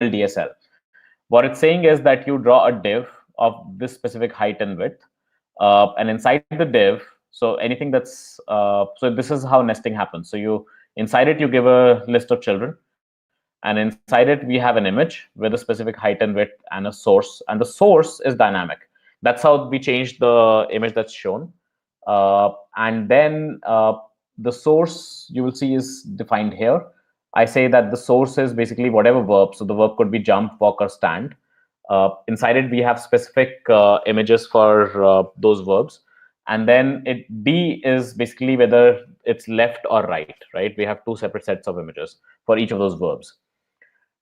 DSL. What it's saying is that you draw a div of this specific height and width, and inside the div, so anything that's so this is how nesting happens. So you inside it you give a list of children, and inside it we have an image with a specific height and width and a source, and the source is dynamic. That's how we change the image that's shown. And then the source you will see is defined here. I say that the source is basically whatever verb. So the verb could be jump, walk, or stand. Inside it, we have specific images for those verbs. And then D is basically whether it's left or right, right? We have two separate sets of images for each of those verbs,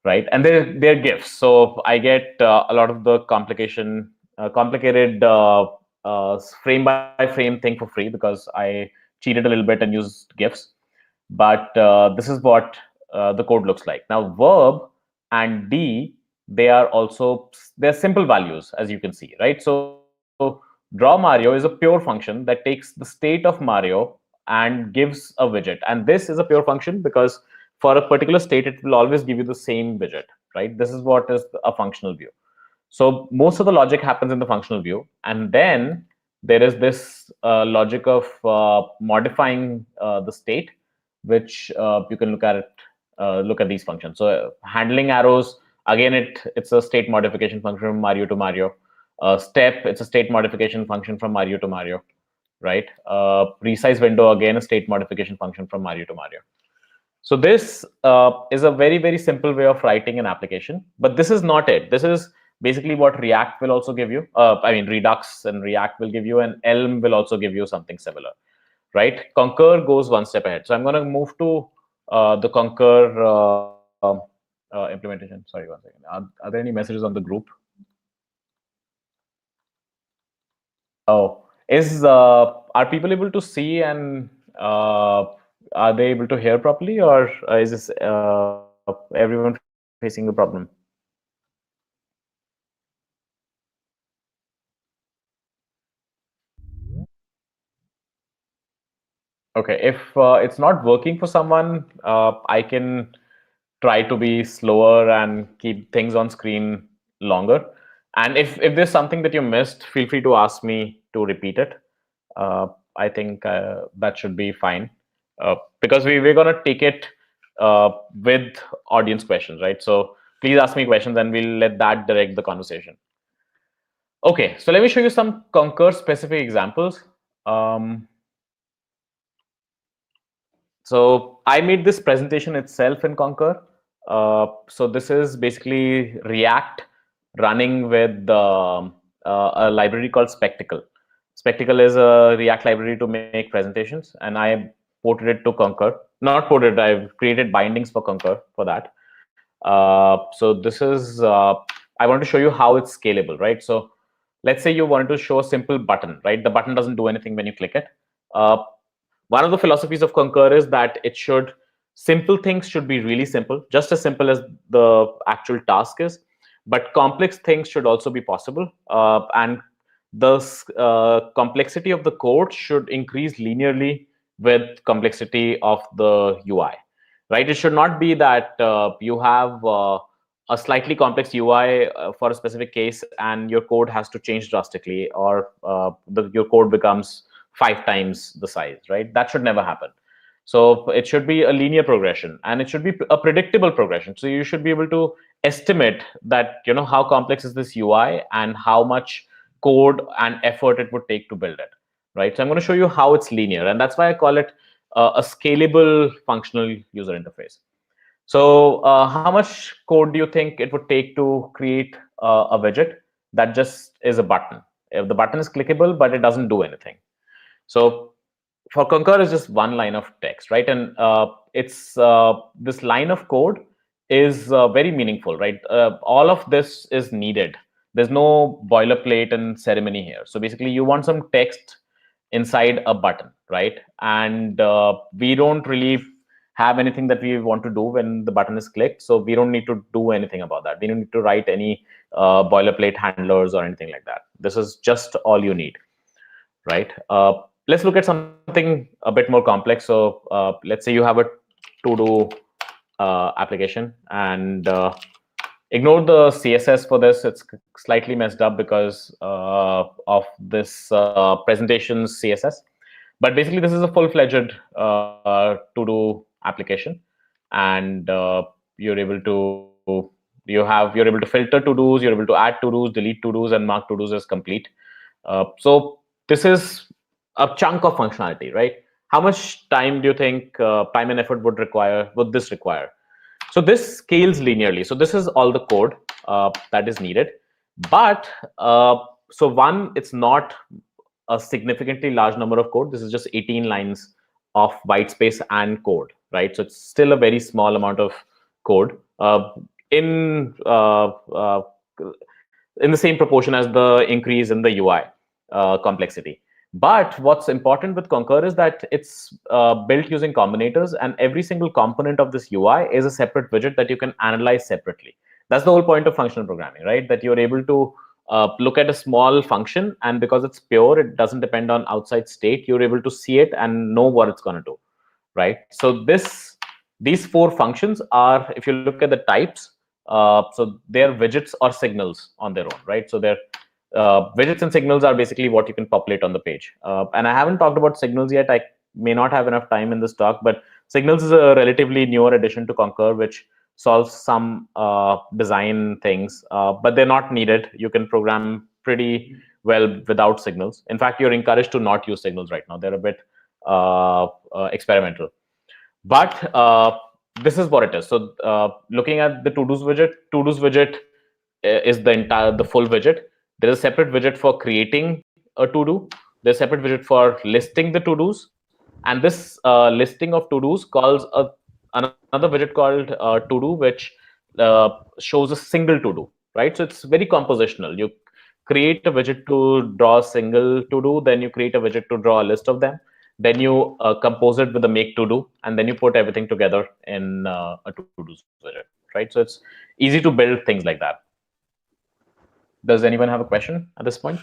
right? And they're GIFs. So I get a lot of the complicated frame by frame thing for free because I cheated a little bit and used GIFs. But this is what the code looks like. Now, verb and D, they're simple values, as you can see, right? So draw Mario is a pure function that takes the state of Mario and gives a widget. And this is a pure function because for a particular state, it will always give you the same widget, right? This is what is a functional view. So most of the logic happens in the functional view. And then there is this logic of modifying the state, which you can look at these functions. So handling arrows, again, it's a state modification function from Mario to Mario. Step, it's a state modification function from Mario to Mario, right? Resize window, again, a state modification function from Mario to Mario. So this is a very, very simple way of writing an application, but this is not it. This is basically what React will also give you. I mean, Redux and React will give you, and Elm will also give you something similar, right? Concur goes one step ahead. So I'm going to move to the Concur implementation. Sorry, one second. Are there any messages on the group? Oh, are people able to see and are they able to hear properly, or is this everyone facing the problem? Okay, if it's not working for someone, I can try to be slower and keep things on screen longer. And if there's something that you missed, feel free to ask me to repeat it. I think that should be fine because we're going to take it with audience questions, right? So please ask me questions and we'll let that direct the conversation. Okay, so let me show you some Concur specific examples. So I made this presentation itself in Concur. So this is basically React running with a library called Spectacle. Spectacle is a React library to make presentations, and I ported it to Concur. Not ported, I've created bindings for Concur for that. So this is, I want to show you how it's scalable, right? So let's say you wanted to show a simple button, right? The button doesn't do anything when you click it. One of the philosophies of Concur is that simple things should be really simple, just as simple as the actual task is, but complex things should also be possible. And the complexity of the code should increase linearly with complexity of the UI, right? It should not be that you have a slightly complex UI for a specific case and your code has to change drastically, or your code becomes 5 times the size, right? That should never happen. So it should be a linear progression, and it should be a predictable progression. So you should be able to estimate that, how complex is this UI and how much code and effort it would take to build it, right? So I'm going to show you how it's linear, and that's why I call it a scalable functional user interface. So how much code do you think it would take to create a widget that just is a button? If the button is clickable, but it doesn't do anything. So for Concur is just one line of text, right? And it's this line of code is very meaningful, right? All of this is needed. There's no boilerplate and ceremony here. So basically, you want some text inside a button, right? And we don't really have anything that we want to do when the button is clicked. So we don't need to do anything about that. We don't need to write any boilerplate handlers or anything like that. This is just all you need, right? Let's look at something a bit more complex. So let's say you have a to-do application, and Ignore the CSS for this. It's slightly messed up because of this presentation's CSS. But basically, this is a full-fledged to-do application, and you're able to you're able to filter to-dos, you're able to add to-dos, delete to-dos, and mark to-dos as complete. So this is a chunk of functionality, right? How much time do you think time and effort would this require? So this scales linearly. So this is all the code that is needed. But so one, it's not a significantly large number of code. This is just 18 lines of white space and code, right? So it's still a very small amount of code in in the same proportion as the increase in the UI complexity. But what's important with Concur is that it's built using combinators, and every single component of this UI is a separate widget that you can analyze separately. That's the whole point of functional programming, right? That you're able to look at a small function, and because it's pure, it doesn't depend on outside state. You're able to see it and know what it's going to do, right? So these four functions are, if you look at the types, so they're widgets or signals on their own, right? So they're widgets and signals are basically what you can populate on the page. And I haven't talked about signals yet. I may not have enough time in this talk, but signals is a relatively newer addition to Concur, which solves some design things, but they're not needed. You can program pretty well without signals. In fact, you're encouraged to not use signals right now. They're a bit experimental. But this is what it is. So looking at the to-dos widget is the full widget. There is a separate widget for creating a to-do. There's a separate widget for listing the to-dos. And this listing of to-dos calls another widget called to-do, which shows a single to-do, right? So it's very compositional. You create a widget to draw a single to-do, then you create a widget to draw a list of them. Then you compose it with a make to do, and then you put everything together in a to-dos widget, right? So it's easy to build things like that. Does anyone have a question at this point?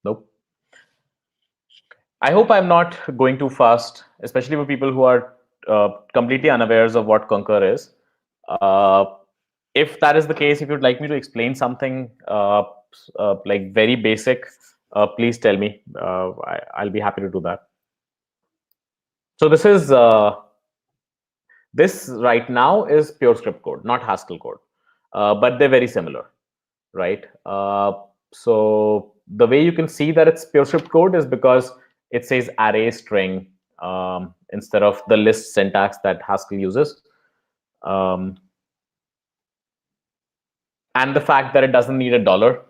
Nope. I hope I'm not going too fast, especially for people who are completely unawares of what Concur is. If that is the case, if you'd like me to explain something like very basic, please tell me. I'll be happy to do that. So this right now is pure script code, not Haskell code, but they're very similar, right? So the way you can see that it's pure script code is because it says array string instead of the list syntax that Haskell uses. And the fact that it doesn't need a dollar.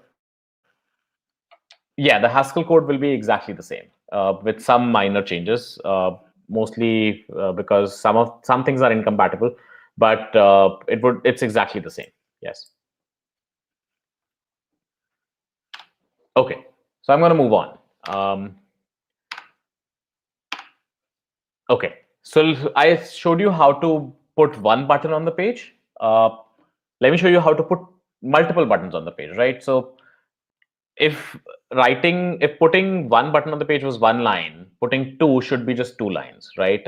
Yeah, the Haskell code will be exactly the same with some minor changes, mostly because some things are incompatible, but it's exactly the same. Yes. Okay, so I'm going to move on. Okay, so I showed you how to put one button on the page. Let me show you how to put multiple buttons on the page, right? So if putting one button on the page was one line, putting two should be just two lines, right?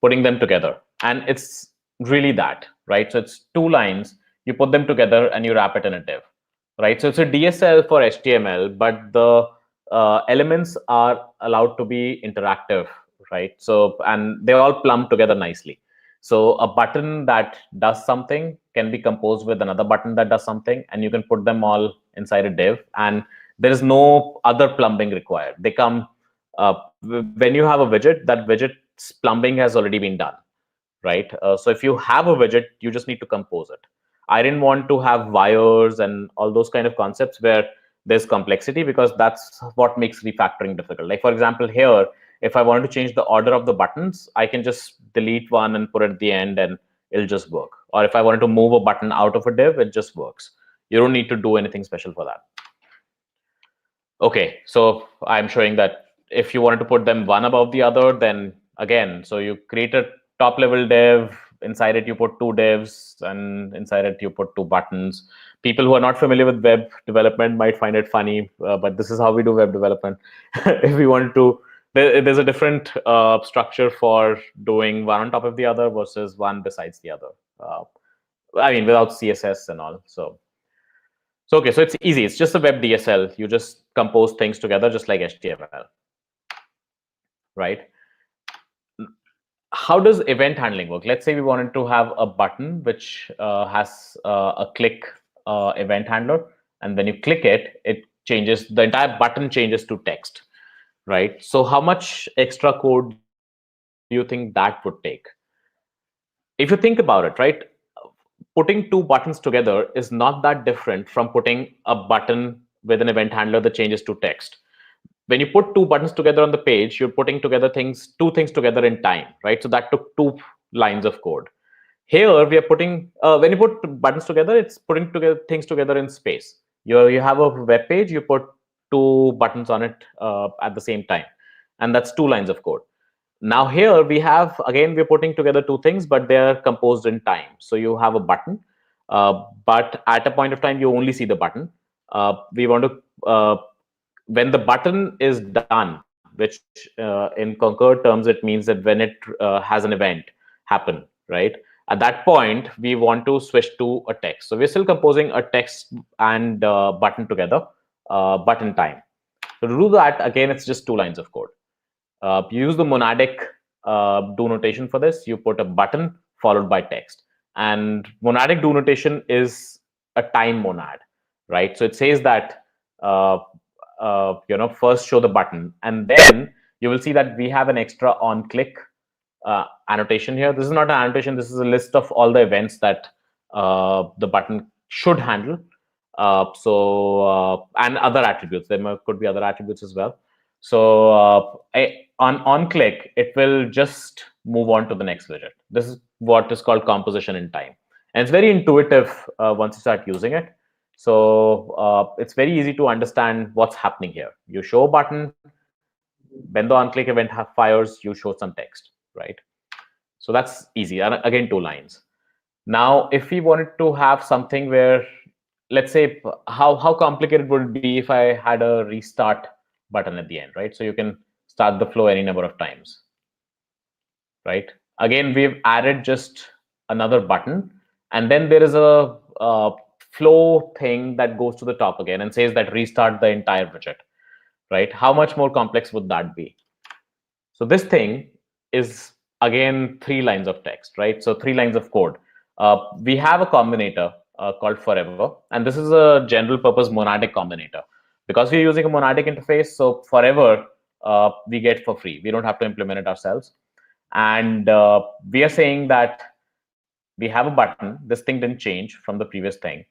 Putting them together, and it's really that, right? So it's two lines, you put them together and you wrap it in a div, right? So it's a DSL for HTML, but the elements are allowed to be interactive, right? So, and they all plumb together nicely. So a button that does something can be composed with another button that does something, and you can put them all inside a div, and there is no other plumbing required. They come when you have a widget, that widget's plumbing has already been done, right? So if you have a widget, you just need to compose it. I didn't want to have wires and all those kind of concepts where there's complexity, because that's what makes refactoring difficult. Like, for example, here, if I wanted to change the order of the buttons, I can just delete one and put it at the end and it'll just work. Or if I wanted to move a button out of a div, it just works. You don't need to do anything special for that. Okay, so I'm showing that if you wanted to put them one above the other, then again, so you create a top level div, inside it you put two divs, and inside it you put two buttons. People who are not familiar with web development might find it funny, but this is how we do web development. If we wanted to there's a different structure for doing one on top of the other versus one besides the other. I mean, without CSS and all. So okay, so it's easy. It's just a web DSL. You just compose things together just like HTML, right? How does event handling work? Let's say we wanted to have a button which has a click event handler, and when you click it, it changes, the entire button changes to text, right? So how much extra code do you think that would take? If you think about it, right, putting two buttons together is not that different from putting a button with an event handler that changes to text. When you put two buttons together on the page, you're putting together two things together in time, right? So that took 2 lines of code. Here we are putting, when you put buttons together, it's putting together things together in space. You have a web page, you put 2 buttons on it at the same time, and that's 2 lines of code. Now here we have, again, we're putting together 2 things, but they're composed in time. So you have a button, but at a point of time, you only see the button. We want to, when the button is done, which in Concur terms, it means that when it has an event happen, right? At that point, we want to switch to a text. So we're still composing a text and button together, but in time. So to do that, again, it's just 2 lines of code. You use the monadic do notation for this. You put a button followed by text. And monadic do notation is a time monad, right? So it says that, first show the button, and then you will see that we have an extra on click annotation here. This is not an annotation. This is a list of all the events that the button should handle. And other attributes. There could be other attributes as well. So on click, it will just move on to the next widget. This is what is called composition in time. And it's very intuitive once you start using it. So it's very easy to understand what's happening here. You show a button, when the on-click event fires, you show some text, right? So that's easy. And again, 2 lines. Now, if we wanted to have something where, let's say, how complicated would it be if I had a restart button at the end, right? So you can start the flow any number of times, right? Again, we've added just another button, and then there is a flow thing that goes to the top again and says that restart the entire widget, right? How much more complex would that be? So this thing is, again, 3 lines of text, right? So 3 lines of code. We have a combinator called forever, and this is a general purpose monadic combinator. Because we're using a monadic interface, so forever we get for free. We don't have to implement it ourselves. And we are saying that we have a button. This thing didn't change from the previous thing.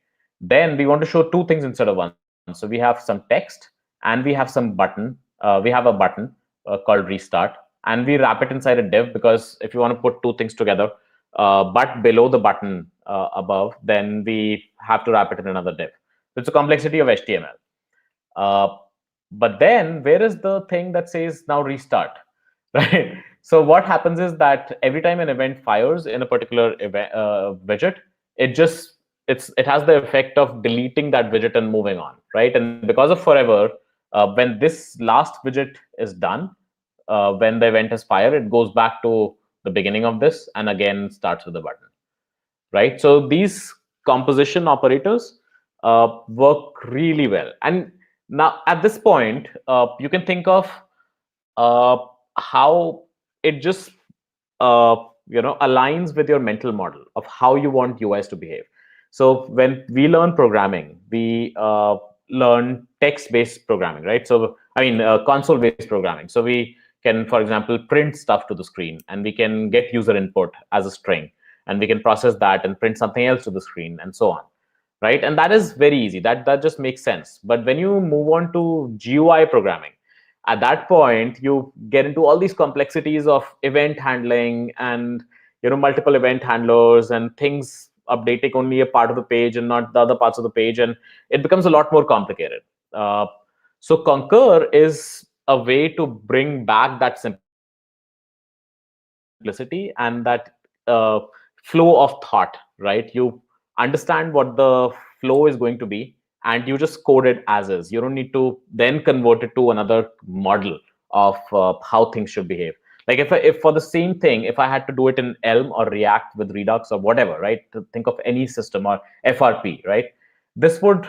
Then we want to show 2 things instead of one. So we have some text and we have some button. We have a button called restart, and we wrap it inside a div, because if you want to put 2 things together, but below the button above, then we have to wrap it in another div. So it's a complexity of HTML. But then where is the thing that says now restart, right? So what happens is that every time an event fires in a particular event, widget, it has the effect of deleting that widget and moving on, right? And because of forever, when this last widget is done, when the event is fired, it goes back to the beginning of this and again starts with the button, right? So these composition operators work really well. And now at this point, you can think of how it just aligns with your mental model of how you want UIs to behave. So when we learn programming, we learn text-based programming, right? So I mean console-based programming. So we can, for example, print stuff to the screen, and we can get user input as a string, and we can process that and print something else to the screen, and so on, right? And that is very easy. That just makes sense. But when you move on to GUI programming, at that point, you get into all these complexities of event handling and multiple event handlers and things updating only a part of the page and not the other parts of the page, and it becomes a lot more complicated. So Concur is a way to bring back that simplicity and that flow of thought, right? You understand what the flow is going to be, and you just code it as is. You don't need to then convert it to another model of how things should behave. Like if for the same thing, if I had to do it in Elm or React with Redux or whatever, right? To think of any system or FRP, right? This would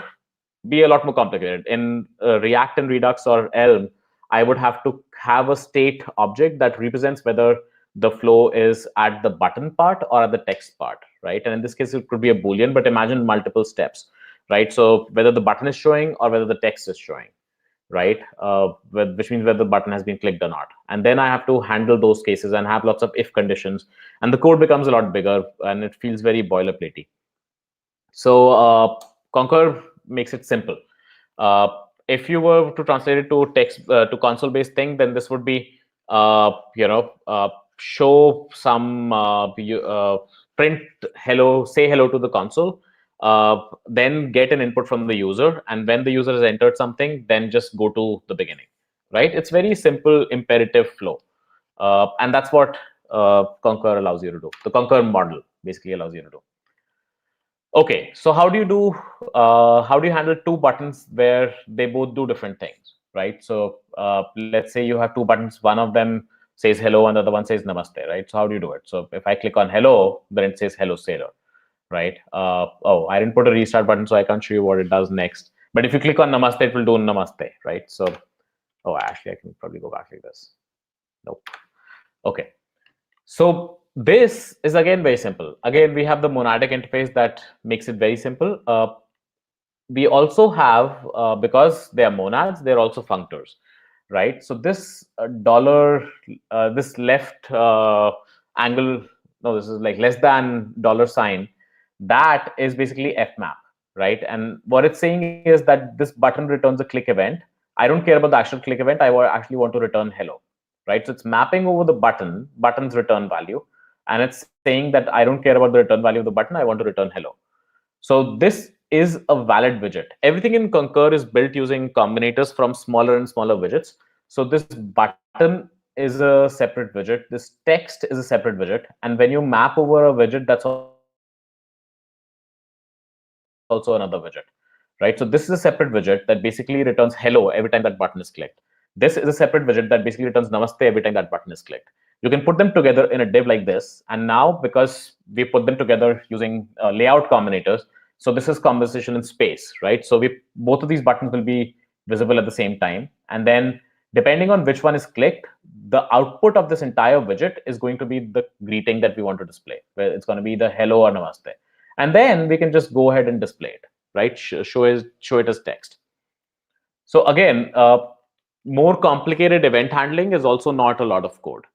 be a lot more complicated. In React and Redux or Elm, I would have to have a state object that represents whether the flow is at the button part or at the text part, right? And in this case, it could be a Boolean, but imagine multiple steps, right? So whether the button is showing or whether the text is showing, right? Which means whether the button has been clicked or not. And then I have to handle those cases and have lots of if conditions. And the code becomes a lot bigger and it feels very boilerplatey. So Concur makes it simple. Uh, if you were to translate it to text to console-based thing, then this would be show some print hello, say hello to the console, then get an input from the user, and when the user has entered something, then just go to the beginning. Right? It's very simple imperative flow, and that's what Concur allows you to do. The Concur model basically allows you to do. Okay, so how do you handle two buttons where they both do different things, right? So let's say you have two buttons, one of them says hello and the other one says namaste, right? So how do you do it? So if I click on hello, then it says hello sailor, right? Oh, I didn't put a restart button, so I can't show you what it does next. But if you click on namaste, it will do namaste, right? So, oh, actually, I can probably go back like this. Nope. Okay. So this is again very simple. Again, we have the monadic interface that makes it very simple. We also have, because they are monads, they're also functors, right? So this this left angle, no, this is like less than $sign, that is basically fmap, right? And what it's saying is that this button returns a click event. I don't care about the actual click event. I actually want to return hello, right? So it's mapping over the button's return value, and it's saying that I don't care about the return value of the button. I want to return hello. So this is a valid widget. Everything in Concur is built using combinators from smaller and smaller widgets. So this button is a separate widget. This text is a separate widget. And when you map over a widget, that's also another widget, right? So this is a separate widget that basically returns hello every time that button is clicked. This is a separate widget that basically returns namaste every time that button is clicked. You can put them together in a div like this. And now, because we put them together using layout combinators, so this is conversation in space, right? So both of these buttons will be visible at the same time. And then depending on which one is clicked, the output of this entire widget is going to be the greeting that we want to display, where it's going to be the hello or namaste. And then we can just go ahead and display it, right? Show it as text. So again, more complicated event handling is also not a lot of code,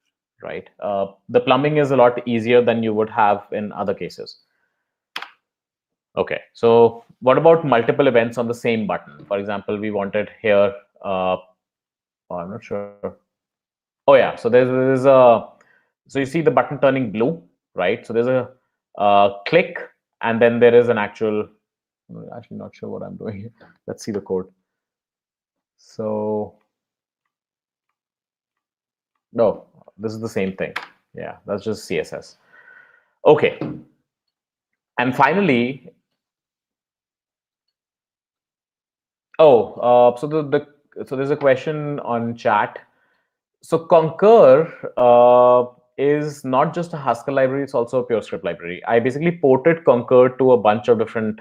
right? The plumbing is a lot easier than you would have in other cases. Okay, so what about multiple events on the same button? For example, we wanted here, oh, I'm not sure. Oh yeah, so there's so you see the button turning blue, right? So there's a click, and then there is an actual, I'm actually not sure what I'm doing here. Let's see the code. So, no, this is the same thing. Yeah, that's just CSS. Okay. And finally, oh, so there's a question on chat. So Concur is not just a Haskell library; it's also a pure script library. I basically ported Concur to a bunch of different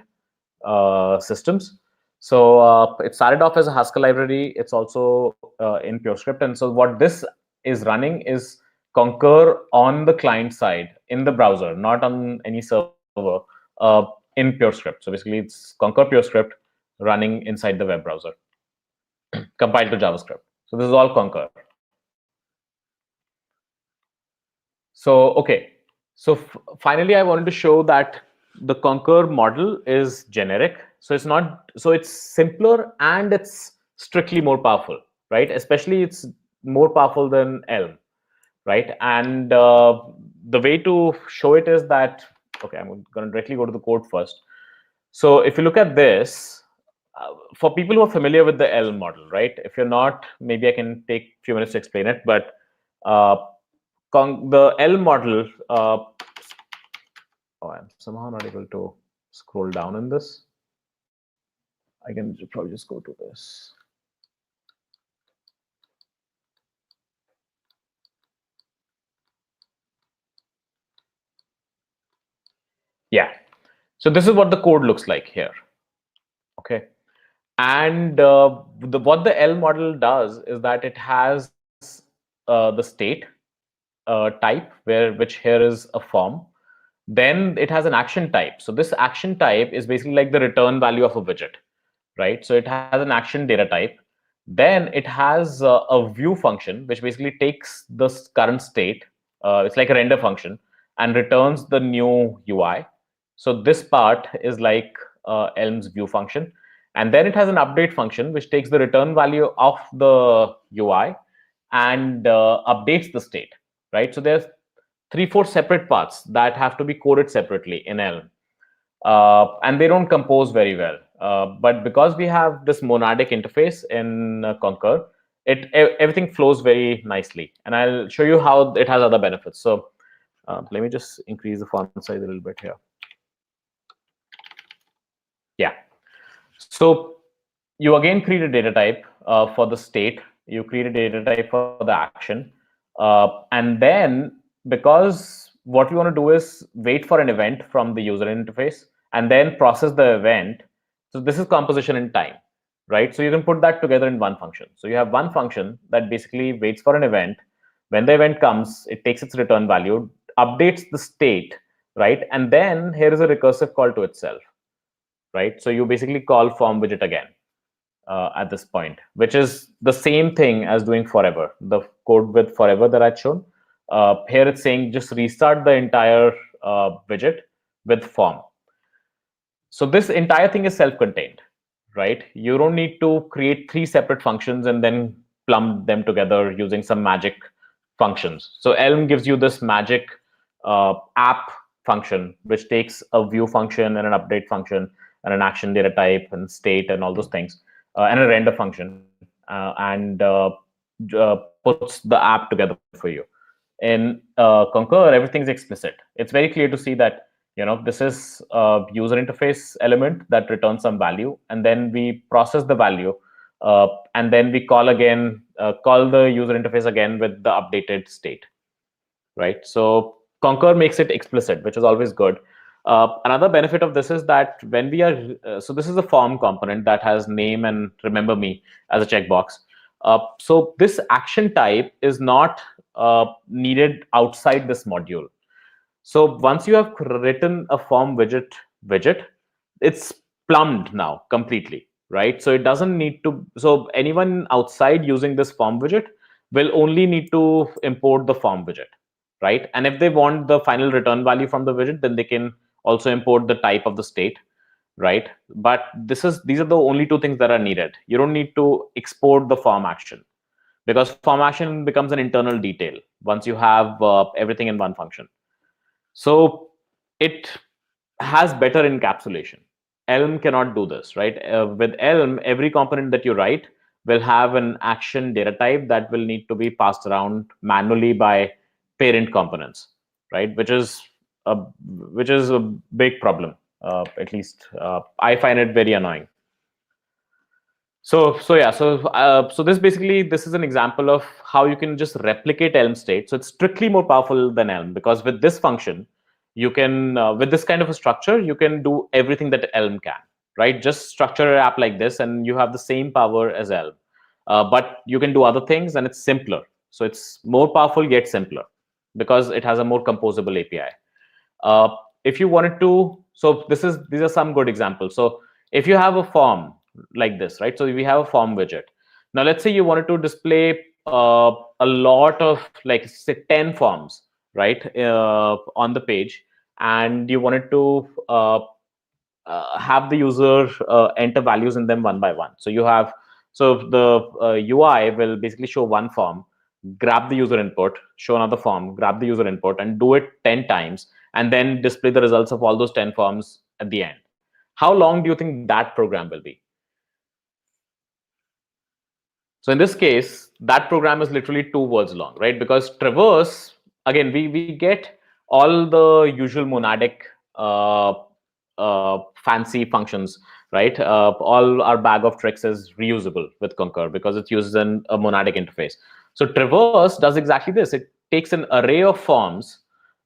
systems. So it started off as a Haskell library. It's also in pure script, and so what this is running is Concur on the client side in the browser, not on any server, in pure script. So basically, it's Concur pure script running inside the web browser, compiled to JavaScript. So this is all Concur. So, okay. So finally, I wanted to show that the Concur model is generic. So it's not, so it's simpler and it's strictly more powerful, right? Especially it's more powerful than Elm, right? And the way to show it is that, okay, I'm going to directly go to the code first. So if you look at this, for people who are familiar with the Elm model, right? If you're not, maybe I can take a few minutes to explain it, but the L model, oh, I'm somehow not able to scroll down in this. I can probably just go to this. So this is what the code looks like here. Okay. And what the Elm model does is that it has the state type, which here is a form. Then it has an action type. So this action type is basically like the return value of a widget, right? So it has an action data type. Then it has a view function, which basically takes this current state. It's like a render function and returns the new UI. So this part is like Elm's view function. And then it has an update function, which takes the return value of the UI and updates the state, right? So there's 3-4 separate parts that have to be coded separately in Elm. And they don't compose very well. But because we have this monadic interface in Concur, everything flows very nicely. And I'll show you how it has other benefits. So let me just increase the font size a little bit here. Yeah. So you again create a data type for the state. You create a data type for the action. And then, because what we want to do is wait for an event from the user interface and then process the event. So this is composition in time, right? So you can put that together in one function. So you have one function that basically waits for an event. When the event comes, it takes its return value, updates the state, right? And then here is a recursive call to itself, right? So you basically call form widget again at this point, which is the same thing as doing forever, the code with forever that I'd shown. Here it's saying just restart the entire widget with form. So this entire thing is self-contained, right? You don't need to create 3 separate functions and then plumb them together using some magic functions. So Elm gives you this magic app function, which takes a view function and an update function and an action data type and state and all those things, and a render function, and puts the app together for you. In Concur, everything's explicit. It's very clear to see that this is a user interface element that returns some value, and then we process the value, and then we call the user interface again with the updated state, right? So Concur makes it explicit, which is always good. Another benefit of this is that when we are, so this is a form component that has name and remember me as a checkbox. So this action type is not needed outside this module. So once you have written a form widget, it's plumbed now completely, right? So it doesn't need to, so anyone outside using this form widget will only need to import the form widget, right? And if they want the final return value from the widget, then they can also import the type of the state, right? But these are the only 2 things that are needed. You don't need to export the form action, because form action becomes an internal detail once you have everything in one function. So it has better encapsulation. Elm cannot do this, right? With Elm, every component that you write will have an action data type that will need to be passed around manually by parent components, right? Which is a big problem. At least I find it very annoying. So this is an example of how you can just replicate Elm state. So it's strictly more powerful than Elm, because with this function, you can with this kind of a structure, you can do everything that Elm can, right? Just structure an app like this, and you have the same power as Elm, but you can do other things, and it's simpler. So it's more powerful yet simpler because it has a more composable API. If you wanted to, so these are some good examples. So if you have a form like this, right? So we have a form widget. Now let's say you wanted to display a lot of, like, say 10 forms, right, on the page, and you wanted to have the user enter values in them one by one. So the UI will basically show one form, grab the user input, show another form, grab the user input, and do it 10 times, and then display the results of all those 10 forms at the end. How long do you think that program will be? So in this case, that program is literally 2 words long, right? Because traverse, again, we get all the usual monadic fancy functions, right? All our bag of tricks is reusable with Concur because it uses a monadic interface. So traverse does exactly this. It takes an array of forms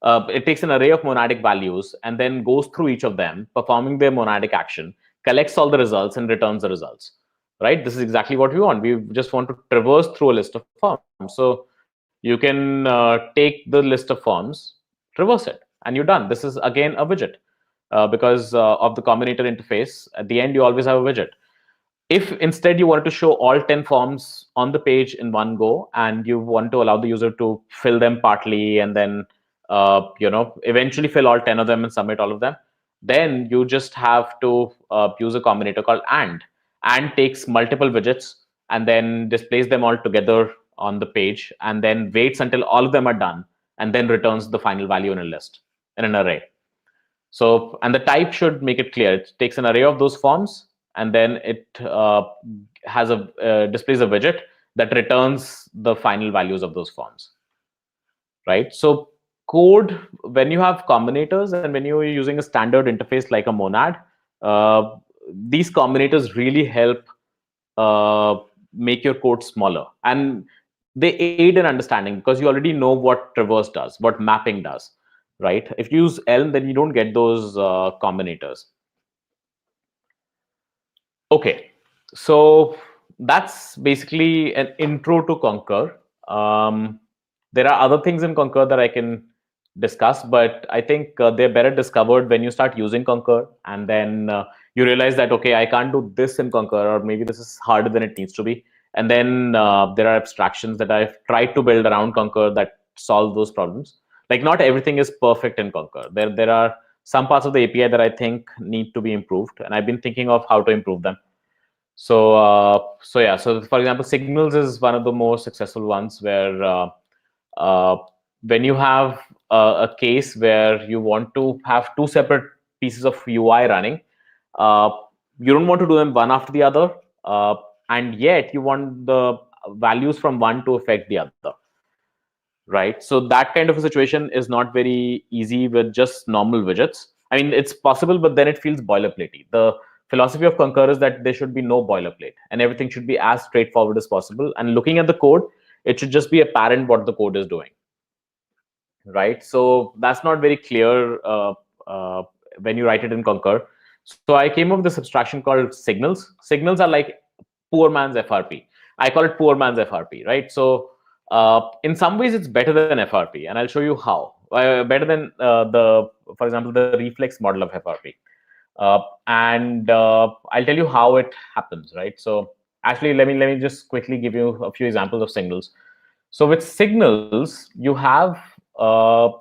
it takes an array of monadic values and then goes through each of them, performing their monadic action, collects all the results and returns the results. Right? This is exactly what we want. We just want to traverse through a list of forms. So you can take the list of forms, traverse it, and you're done. This is again a widget because of the combinator interface. At the end, you always have a widget. If instead you wanted to show all 10 forms on the page in one go, and you want to allow the user to fill them partly and then eventually fill all 10 of them and submit all of them, then you just have to use a combinator called and takes multiple widgets and then displays them all together on the page and then waits until all of them are done and then returns the final value in a list, in an array. So, and the type should make it clear. It takes an array of those forms and then it displays a widget that returns the final values of those forms. Right? So code, when you have combinators and when you're using a standard interface like a monad, these combinators really help make your code smaller, and they aid in understanding because you already know what traverse does, what mapping does. Right? If you use Elm, then you don't get those combinators. Okay, so that's basically an intro to Concur. There are other things in Concur that I can discuss, but I think they're better discovered when you start using Concur, and then you realize that, okay, I can't do this in Concur, or maybe this is harder than it needs to be. And then there are abstractions that I've tried to build around Concur that solve those problems. Like, not everything is perfect in Concur. There are some parts of the API that I think need to be improved, and I've been thinking of how to improve them. So yeah. So for example, Signals is one of the more successful ones where uh, when you have a case where you want to have two separate pieces of UI running, uh, you don't want to do them one after the other, and yet you want the values from one to affect the other. Right? So that kind of a situation is not very easy with just normal widgets. I mean, it's possible, but then it feels boilerplatey. The philosophy of Concur is that there should be no boilerplate and everything should be as straightforward as possible. And looking at the code, it should just be apparent what the code is doing. Right? So that's not very clear when you write it in Concur. So I came up with this abstraction called Signals. Signals are like poor man's FRP. I call it poor man's FRP, right? So in some ways, it's better than FRP, and I'll show you how. Better than for example, the reflex model of FRP. And I'll tell you how it happens, right? So actually, let me just quickly give you a few examples of signals. So with signals, you have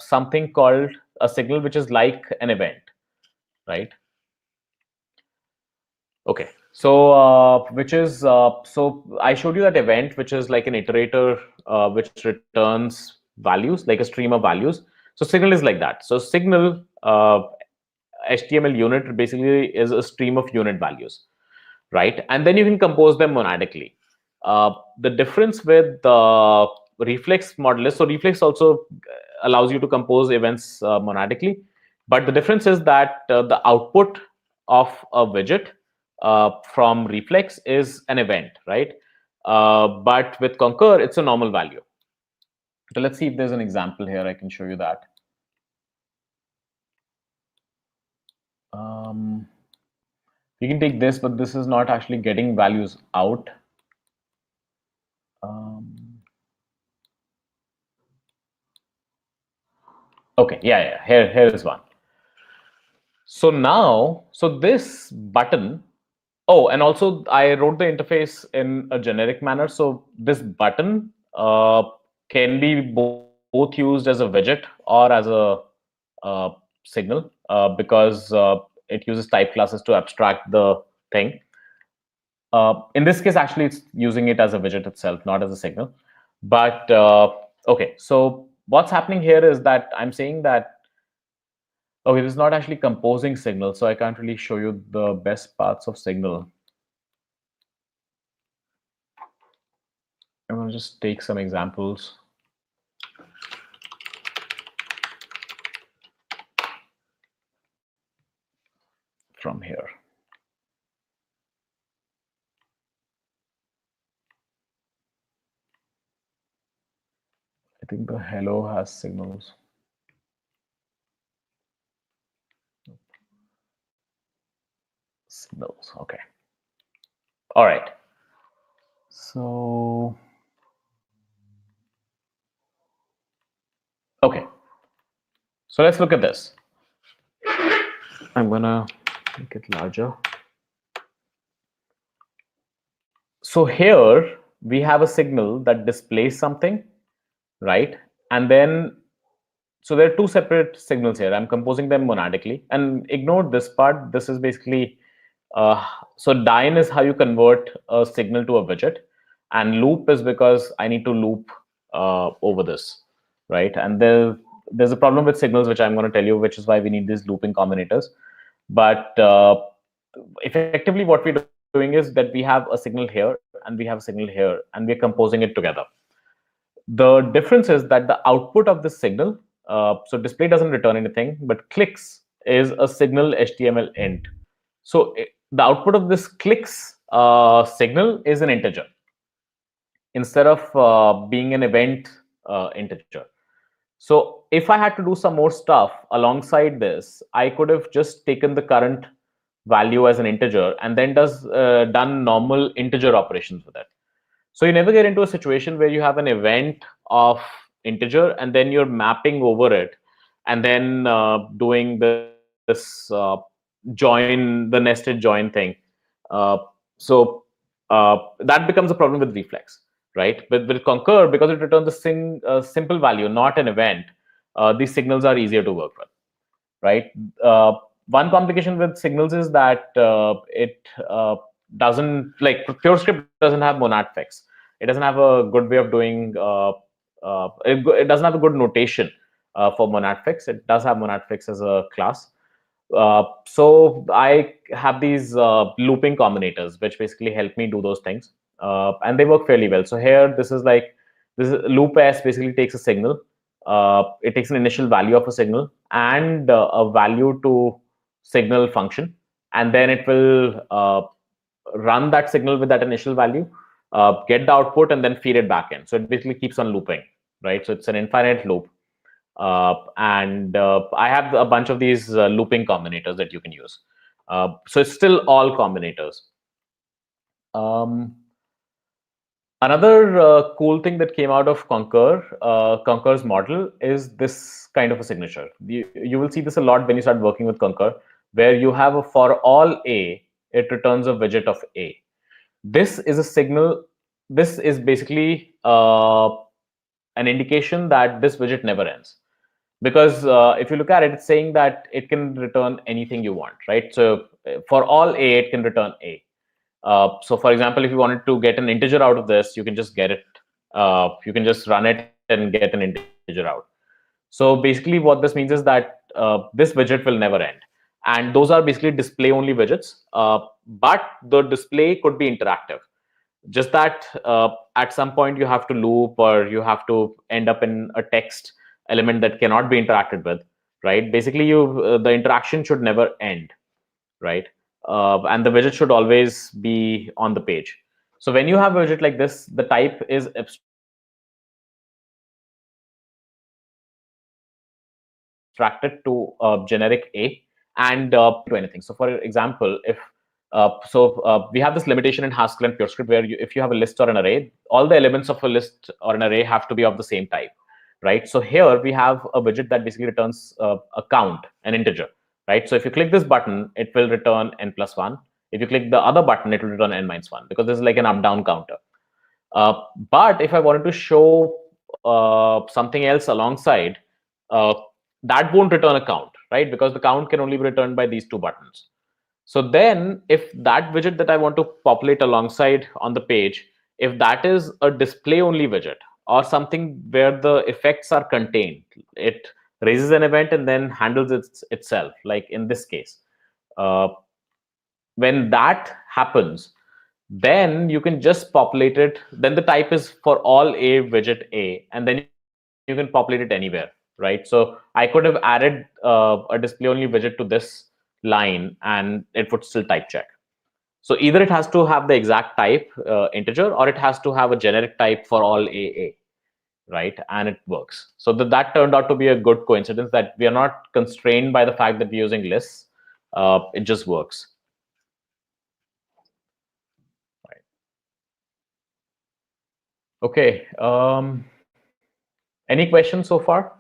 something called a signal, which is like an event, right? Okay, so so I showed you that event, which is like an iterator, which returns values, like a stream of values. So signal is like that. So signal HTML unit basically is a stream of unit values, right? And then you can compose them monadically. The difference with the reflex model is, so reflex also allows you to compose events monadically, but the difference is that the output of a widget from reflex is an event, right? But with Concur, it's a normal value. So let's see if there's an example here. I can show you that. You can take this, but this is not actually getting values out. Okay, yeah. Here is one. So now, so this button. Oh, and also I wrote the interface in a generic manner. So this button can be both used as a widget or as a signal because it uses type classes to abstract the thing. In this case, actually, it's using it as a widget itself, not as a signal. But okay, so what's happening here is that I'm saying that, okay, this is not actually composing signal, so I can't really show you the best parts of signal. I'm going to just take some examples. From here. I think the hello has signals. signals. Okay. All right. So, okay. So let's look at this. I'm gonna make it larger. So here we have a signal that displays something, right? And then, so there are two separate signals here. I'm composing them monadically, and ignore this part. This is basically, so dyn is how you convert a signal to a widget, and loop is because I need to loop over this, right? And there's a problem with signals, which I'm going to tell you, which is why we need these looping combinators. But effectively, what we're doing is that we have a signal here and we have a signal here, and we're composing it together. The difference is that the output of this signal, so display doesn't return anything, but clicks is a signal HTML int. So the output of this clicks signal is an integer instead of being an event integer. So if I had to do some more stuff alongside this, I could have just taken the current value as an integer and then done normal integer operations with it. So you never get into a situation where you have an event of integer and then you're mapping over it and then doing this join, the nested join thing. So that becomes a problem with reflex, right? With Concur, because it returns a simple value, not an event, these signals are easier to work with, right? One complication with signals is that it doesn't, like PureScript doesn't have monad fix. It doesn't have a good way of doing, it doesn't have a good notation for monad fix. It does have monad fix as a class. So I have these looping combinators, which basically help me do those things. And they work fairly well. So here, this is loop S basically takes a signal. It takes an initial value of a signal and a value to signal function. And then it will run that signal with that initial value, get the output, and then feed it back in. So it basically keeps on looping, right? So it's an infinite loop. And I have a bunch of these looping combinators that you can use. So it's still all combinators. Another cool thing that came out of Concur's model is this kind of a signature. You will see this a lot when you start working with Concur, where you have a for all A, it returns a widget of A. This is a signal. This is basically an indication that this widget never ends. Because if you look at it, it's saying that it can return anything you want, right? So for all A, it can return A. So for example, if you wanted to get an integer out of this, you can just get it. You can just run it and get an integer out. So basically what this means is that this widget will never end. And those are basically display only widgets, but the display could be interactive. Just that at some point you have to loop, or you have to end up in a text element that cannot be interacted with, right? Basically, the interaction should never end, right? And the widget should always be on the page. So when you have a widget like this, the type is abstracted to generic A, and to anything. So for example, if we have this limitation in Haskell and PureScript where if you have a list or an array, all the elements of a list or an array have to be of the same type, right? So here we have a widget that basically returns a count, an integer, right? So if you click this button, it will return n+1. If you click the other button, it will return n-1, because this is like an up-down counter. But if I wanted to show something else alongside, that won't return a count, right? Because the count can only be returned by these two buttons. So then if that widget that I want to populate alongside on the page, if that is a display only widget or something where the effects are contained, it raises an event and then handles itself, like in this case. When that happens, then you can just populate it. Then the type is for all A widget A, and then you can populate it anywhere, right? So I could have added a display only widget to this line and it would still type check. So either it has to have the exact type integer, or it has to have a generic type for all A, right? And it works. So that turned out to be a good coincidence, that we are not constrained by the fact that we're using lists. It just works. Okay. Any questions so far?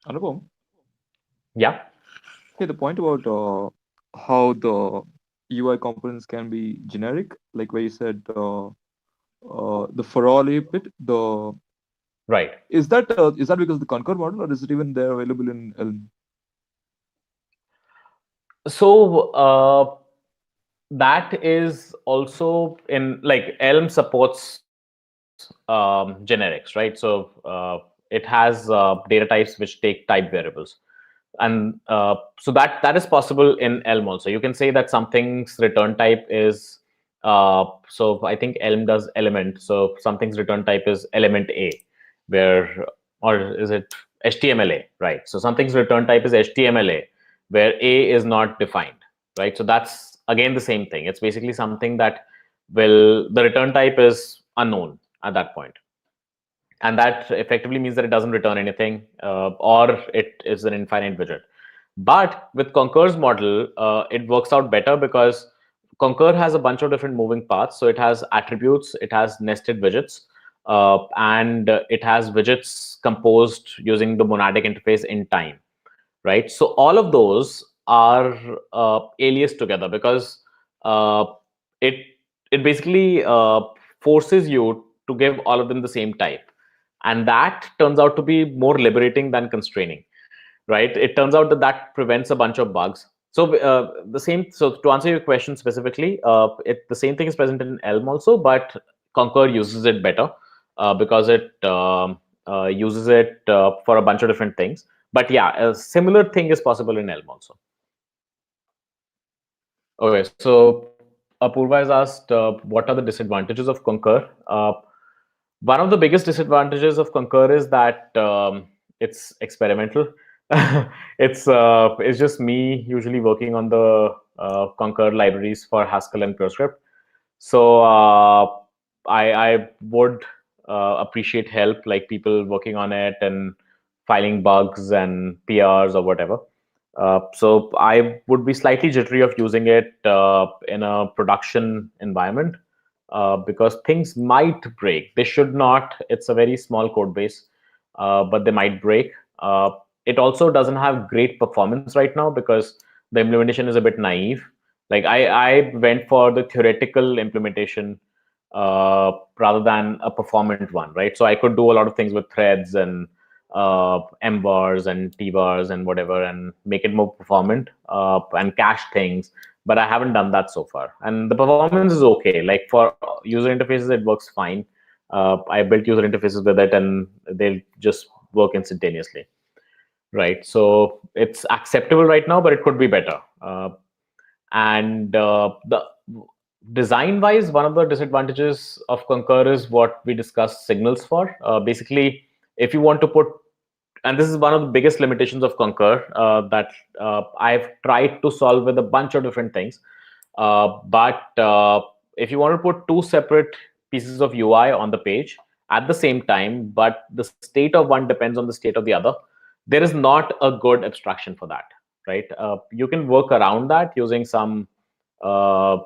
Anupam? Yeah. Okay, the point about how the UI components can be generic, like where you said the for all bit, the Right. is that because of the Concur model, or is it even there available in Elm? So that is also in, like, Elm supports generics, right? So it has data types which take type variables, and so that is possible in Elm also. You can say that something's return type is so I think Elm does element. So something's return type is element A, where, or is it HTMLA, right? So something's return type is HTMLA, where A is not defined, right? So that's again the same thing. It's basically something that will, the return type is unknown at that point, and that effectively means that it doesn't return anything, or it is an infinite widget. But with Concur's model, it works out better because Concur has a bunch of different moving parts. So it has attributes, it has nested widgets, and it has widgets composed using the monadic interface in time, right? So all of those are aliased together because uh, it it basically forces you to give all of them the same type, and that turns out to be more liberating than constraining, right? It turns out that that prevents a bunch of bugs. So the same. So to answer your question specifically, the same thing is present in Elm also, but Concur uses it better because it uses it for a bunch of different things. But yeah, a similar thing is possible in Elm also. Okay, so Apurva has asked, what are the disadvantages of Concur? One of the biggest disadvantages of Concur is that it's experimental. It's just me usually working on the Concur libraries for Haskell and PureScript. So I would appreciate help, like people working on it and filing bugs and PRs or whatever. So I would be slightly jittery of using it in a production environment because things might break. They should not. It's a very small code base, but they might break. It also doesn't have great performance right now because the implementation is a bit naive. Like I went for the theoretical implementation rather than a performant one, right? So I could do a lot of things with threads and M bars and T bars and whatever, and make it more performant and cache things. But I haven't done that so far, and the performance is okay. Like for user interfaces, it works fine. I built user interfaces with it, and they'll just work instantaneously, right? So it's acceptable right now, but it could be better. And the design wise, one of the disadvantages of Concur is what we discussed signals for. Basically, if you want to put, and this is one of the biggest limitations of Concur that I've tried to solve with a bunch of different things. But if you want to put two separate pieces of UI on the page at the same time, but the state of one depends on the state of the other, there is not a good abstraction for that, right? You can work around that using some uh,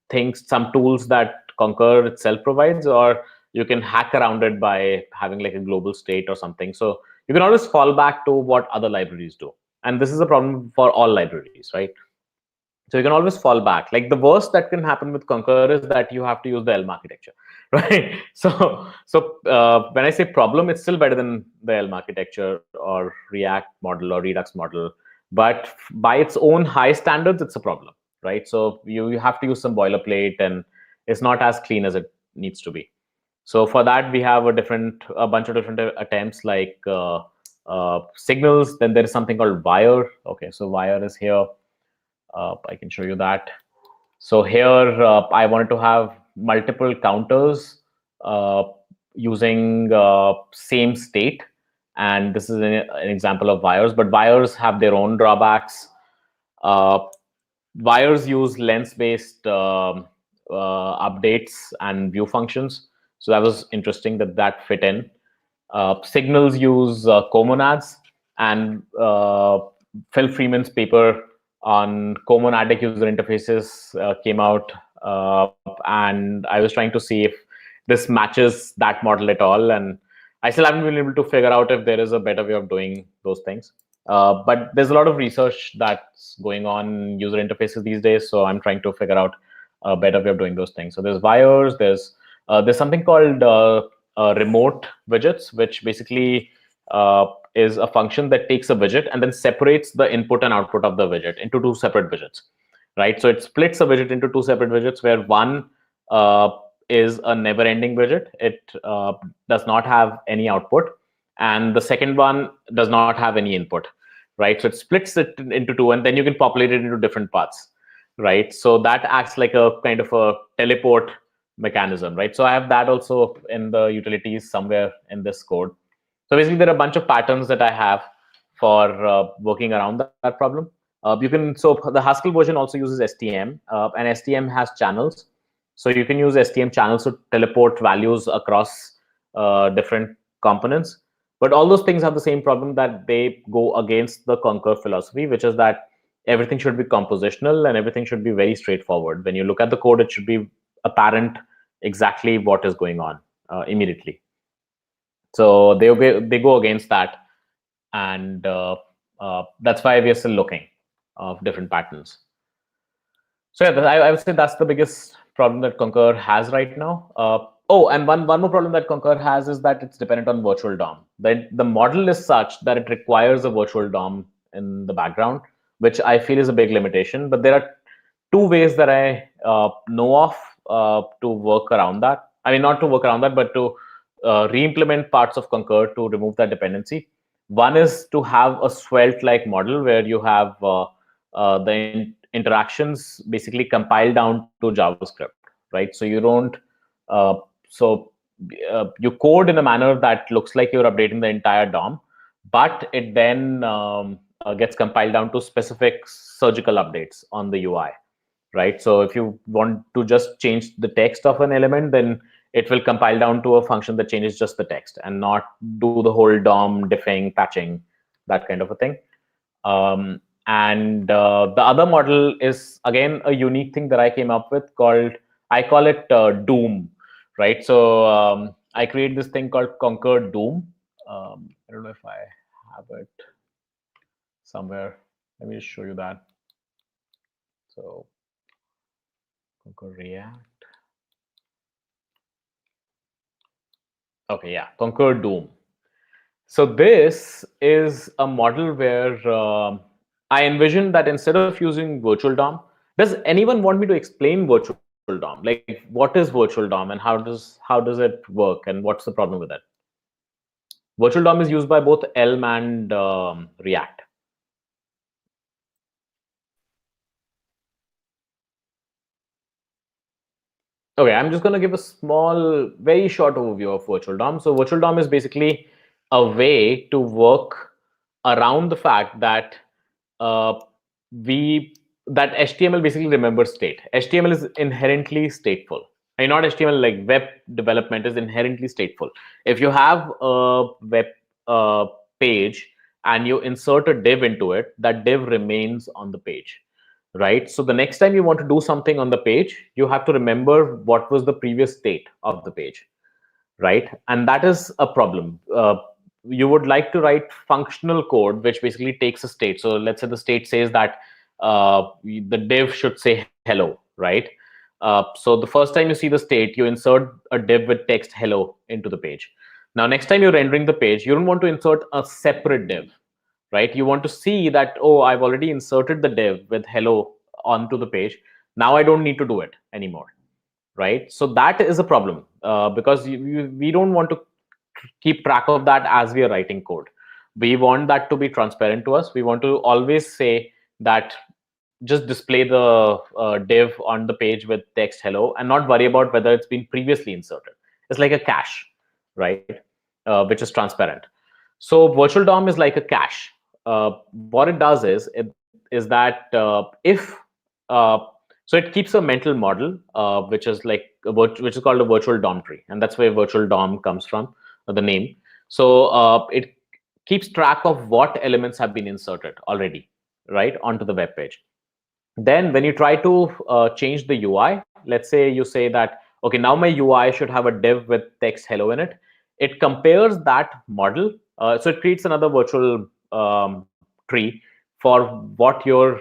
things, some tools that Concur itself provides, or you can hack around it by having like a global state or something. So you can always fall back to what other libraries do. And this is a problem for all libraries, right? So you can always fall back. Like the worst that can happen with Concur is that you have to use the Elm architecture, right? So when I say problem, it's still better than the Elm architecture or React model or Redux model. But by its own high standards, it's a problem, right? So you have to use some boilerplate, and it's not as clean as it needs to be. So for that, we have a bunch of different attempts like signals. Then there is something called wire. Okay, so wire is here. I can show you that. So here, I wanted to have multiple counters uh, using same state. And this is an example of wires, but wires have their own drawbacks. Uh, Wires use lens-based updates and view functions. So that was interesting that that fit in. Signals use comonads, and Phil Freeman's paper on co-monadic user interfaces came out, and I was trying to see if this matches that model at all, and I still haven't been able to figure out if there is a better way of doing those things. But there's a lot of research that's going on user interfaces these days, so I'm trying to figure out a better way of doing those things. So there's wires, there's something called remote widgets, which basically is a function that takes a widget and then separates the input and output of the widget into two separate widgets, right? So it splits a widget into two separate widgets, where one is a never-ending widget. It does not have any output, and the second one does not have any input, right? So it splits it into two, and then you can populate it into different paths, right? So that acts like a kind of a teleport mechanism, right? So I have that also in the utilities somewhere in this code. So basically, there are a bunch of patterns that I have for working around that problem. So the Haskell version also uses STM, and STM has channels. So you can use STM channels to teleport values across different components. But all those things have the same problem, that they go against the Concur philosophy, which is that everything should be compositional and everything should be very straightforward. When you look at the code, it should be apparent exactly what is going on immediately. So they go against that, and that's why we are still looking of different patterns. So yeah, I would say that's the biggest problem that Concur has right now. Oh, and one more problem that Concur has is that it's dependent on virtual DOM. The model is such that it requires a virtual DOM in the background, which I feel is a big limitation. But there are two ways that I know of to work around that. I mean, not to work around that, but to re-implement parts of Concur to remove that dependency. One is to have a Svelte-like model where you have the interactions basically compiled down to JavaScript, right? So you don't, you code in a manner that looks like you're updating the entire DOM, but it then gets compiled down to specific surgical updates on the UI, right? So if you want to just change the text of an element, then it will compile down to a function that changes just the text and not do the whole DOM, diffing, patching, that kind of a thing. And the other model is, again, a unique thing that I came up with called, I call it Doom, right? So I create this thing called Concur Doom. I don't know if I have it somewhere. Let me just show you that. So Concur React. Okay, yeah, Concur Doom. So this is a model where I envision that instead of using virtual DOM, does anyone want me to explain virtual DOM? Like, what is virtual DOM and how does it work and what's the problem with it? Virtual DOM is used by both Elm and React. Okay, I'm just going to give a small, very short overview of virtual DOM. So virtual DOM is basically a way to work around the fact that that HTML basically remembers state. HTML is inherently stateful. I mean, not HTML, like web development is inherently stateful. If you have a web page and you insert a div into it, that div remains on the page, right? So the next time you want to do something on the page, you have to remember what was the previous state of the page, right? And that is a problem. You would like to write functional code which basically takes a state. So let's say the state says that the div should say hello, right? So the first time you see the state, you insert a div with text hello into the page. Now, next time you're rendering the page, you don't want to insert a separate div, right? You want to see that, oh, I've already inserted the div with hello onto the page. Now I don't need to do it anymore, right? So that is a problem because we don't want to keep track of that as we are writing code. We want that to be transparent to us. We want to always say that just display the div on the page with text hello and not worry about whether it's been previously inserted. It's like a cache, right? Which is transparent. So virtual DOM is like a cache. What it does is that if so it keeps a mental model, which is which is called a virtual DOM tree, and that's where virtual DOM comes from, the name. So it keeps track of what elements have been inserted already, right, onto the web page. Then when you try to change the UI, let's say you say that, okay, now my UI should have a div with text hello in it. It compares that model. So it creates another virtual tree for what your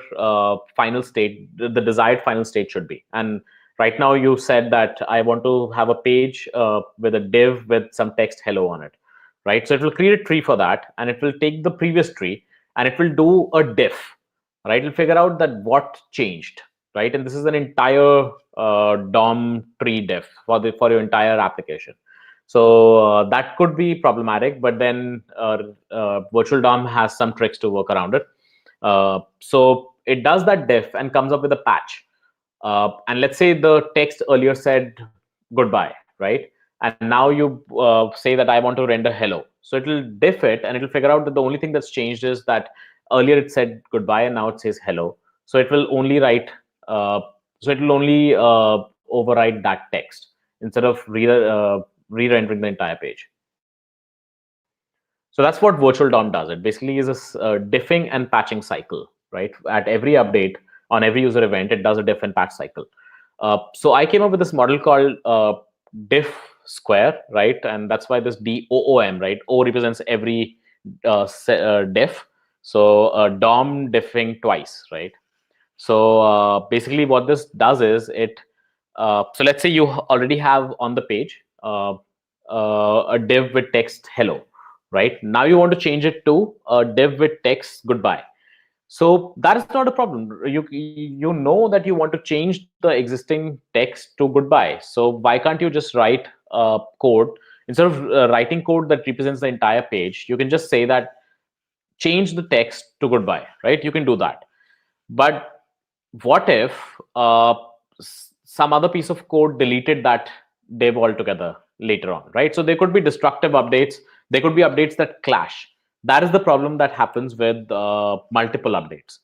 final state, the desired final state should be. And right now you said that I want to have a page with a div with some text hello on it, right? So it will create a tree for that, and it will take the previous tree and it will do a diff, right? It'll figure out that what changed, right? And this is an entire DOM tree diff for your entire application. So that could be problematic, but then virtual DOM has some tricks to work around it. So it does that diff and comes up with a patch. And let's say the text earlier said goodbye, right? And now you say that I want to render hello. So it will diff it, and it will figure out that the only thing that's changed is that earlier it said goodbye and now it says hello. So it will only write, so it will only override that text instead of re-rendering the entire page. So that's what virtual DOM does. It basically is a diffing and patching cycle, right? At every update on every user event, it does a diff and patch cycle. So I came up with this model called diff square, right? And that's why this DOOM, right? O represents every diff. So DOM diffing twice, right? So basically what this does is it, so let's say you already have on the page a div with text hello, right? Now you want to change it to a div with text goodbye. So that is not a problem. You know that you want to change the existing text to goodbye. So why can't you just write code instead of writing code that represents the entire page? You can just say that change the text to goodbye, right? You can do that. But what if some other piece of code deleted that div altogether later on, right? So there could be destructive updates. There could be updates that clash. That is the problem that happens with multiple updates,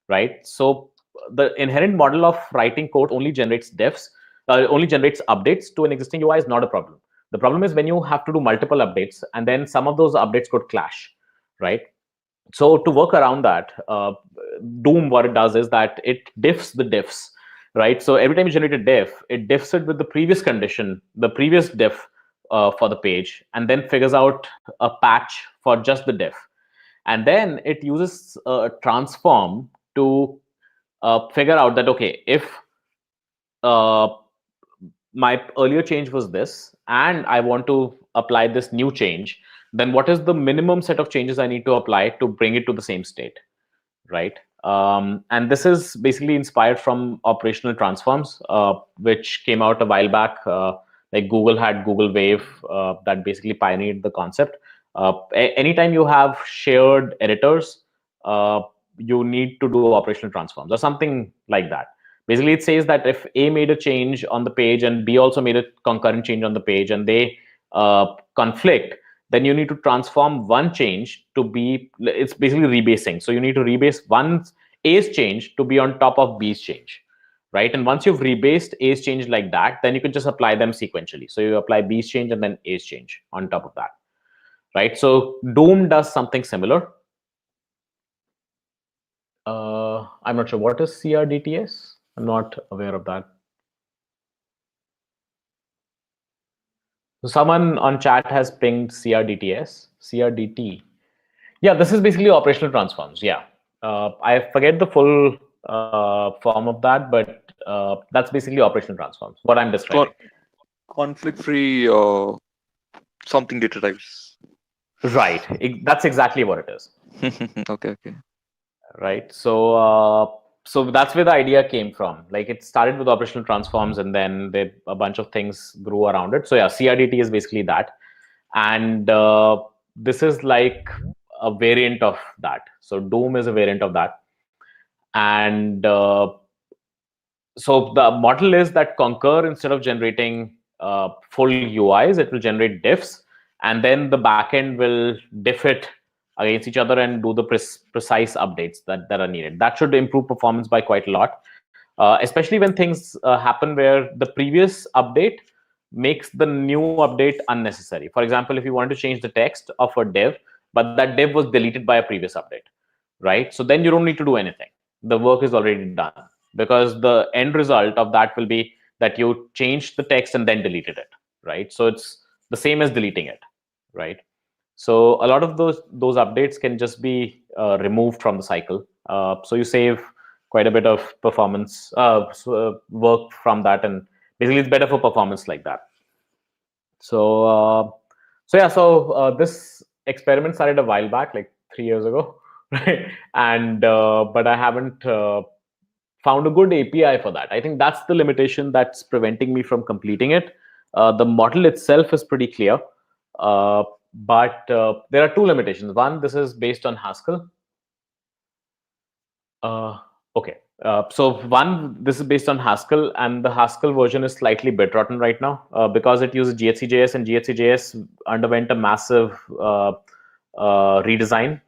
right? So the inherent model of writing code only generates diffs, only generates updates to an existing UI is not a problem. The problem is when you have to do multiple updates and then some of those updates could clash, right? So to work around that, Doom, what it does is that it diffs the diffs, right? So every time you generate a diff, it diffs it with the previous condition, the previous diff for the page, and then figures out a patch for just the diff. And then it uses a transform to figure out that, okay, if uh, my earlier change was this, and I want to apply this new change, then what is the minimum set of changes I need to apply to bring it to the same state, right? And this is basically inspired from operational transforms, which came out a while back. Like Google had Google Wave that basically pioneered the concept. Anytime you have shared editors, you need to do operational transforms or something like that. Basically, it says that if A made a change on the page and B also made a concurrent change on the page and they conflict, then you need to transform one change to be, it's basically rebasing. So you need to rebase one A's change to be on top of B's change, right? And once you've rebased A's change like that, then you can just apply them sequentially. So you apply B's change and then A's change on top of that, right? So Doom does something similar. I'm not sure what is CRDTS. I'm not aware of that. So someone on chat has pinged CRDTS, CRDT. Yeah, this is basically operational transforms. Yeah, I forget the full form of that, but that's basically operational transforms. What I'm describing. Conflict-free something data types. Right. That's exactly what it is. Okay. Right. So so that's where the idea came from. Like it started with operational transforms, and then a bunch of things grew around it. So yeah, CRDT is basically that, and this is like a variant of that. So Doom is a variant of that, and so the model is that Concur, instead of generating full UIs, it will generate diffs, and then the backend will diff it against each other and do the precise updates that are needed. That should improve performance by quite a lot, especially when things happen where the previous update makes the new update unnecessary. For example, if you want to change the text of a div, but that div was deleted by a previous update, right? So then you don't need to do anything. The work is already done, because the end result of that will be that you changed the text and then deleted it, right? So it's the same as deleting it, right? So a lot of those updates can just be removed from the cycle. So you save quite a bit of performance work from that, and basically it's better for performance like that. So this experiment started a while back, like 3 years ago, right? And but I haven't found a good API for that. I think that's the limitation that's preventing me from completing it. The model itself is pretty clear, but there are two limitations. One, this is based on Haskell. Okay. So one, this is based on Haskell, and the Haskell version is slightly bit rotten right now because it uses GHCJS, and GHCJS underwent a massive redesign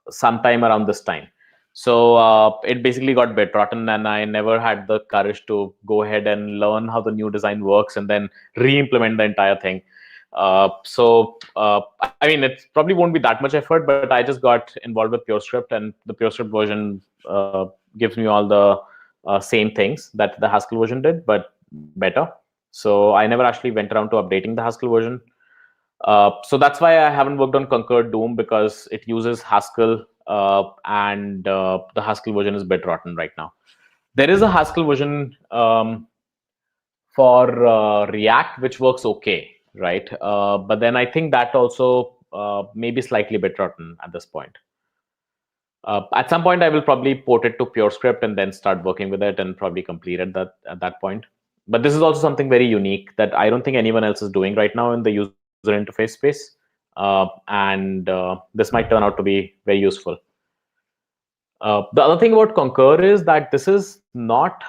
sometime around this time. So it basically got bit rotten, and I never had the courage to go ahead and learn how the new design works and then re-implement the entire thing. I mean, it probably won't be that much effort, but I just got involved with PureScript, and the PureScript version gives me all the same things that the Haskell version did, but better. So I never actually went around to updating the Haskell version. So that's why I haven't worked on Concur Doom, because it uses Haskell, and the Haskell version is bit rotten right now. There is a Haskell version for React, which works okay, right? But then I think that also maybe slightly bit rotten at this point. At some point, I will probably port it to PureScript and then start working with it and probably complete it at that point. But this is also something very unique that I don't think anyone else is doing right now in the user interface space. And this might turn out to be very useful. The other thing about Concur is that this is not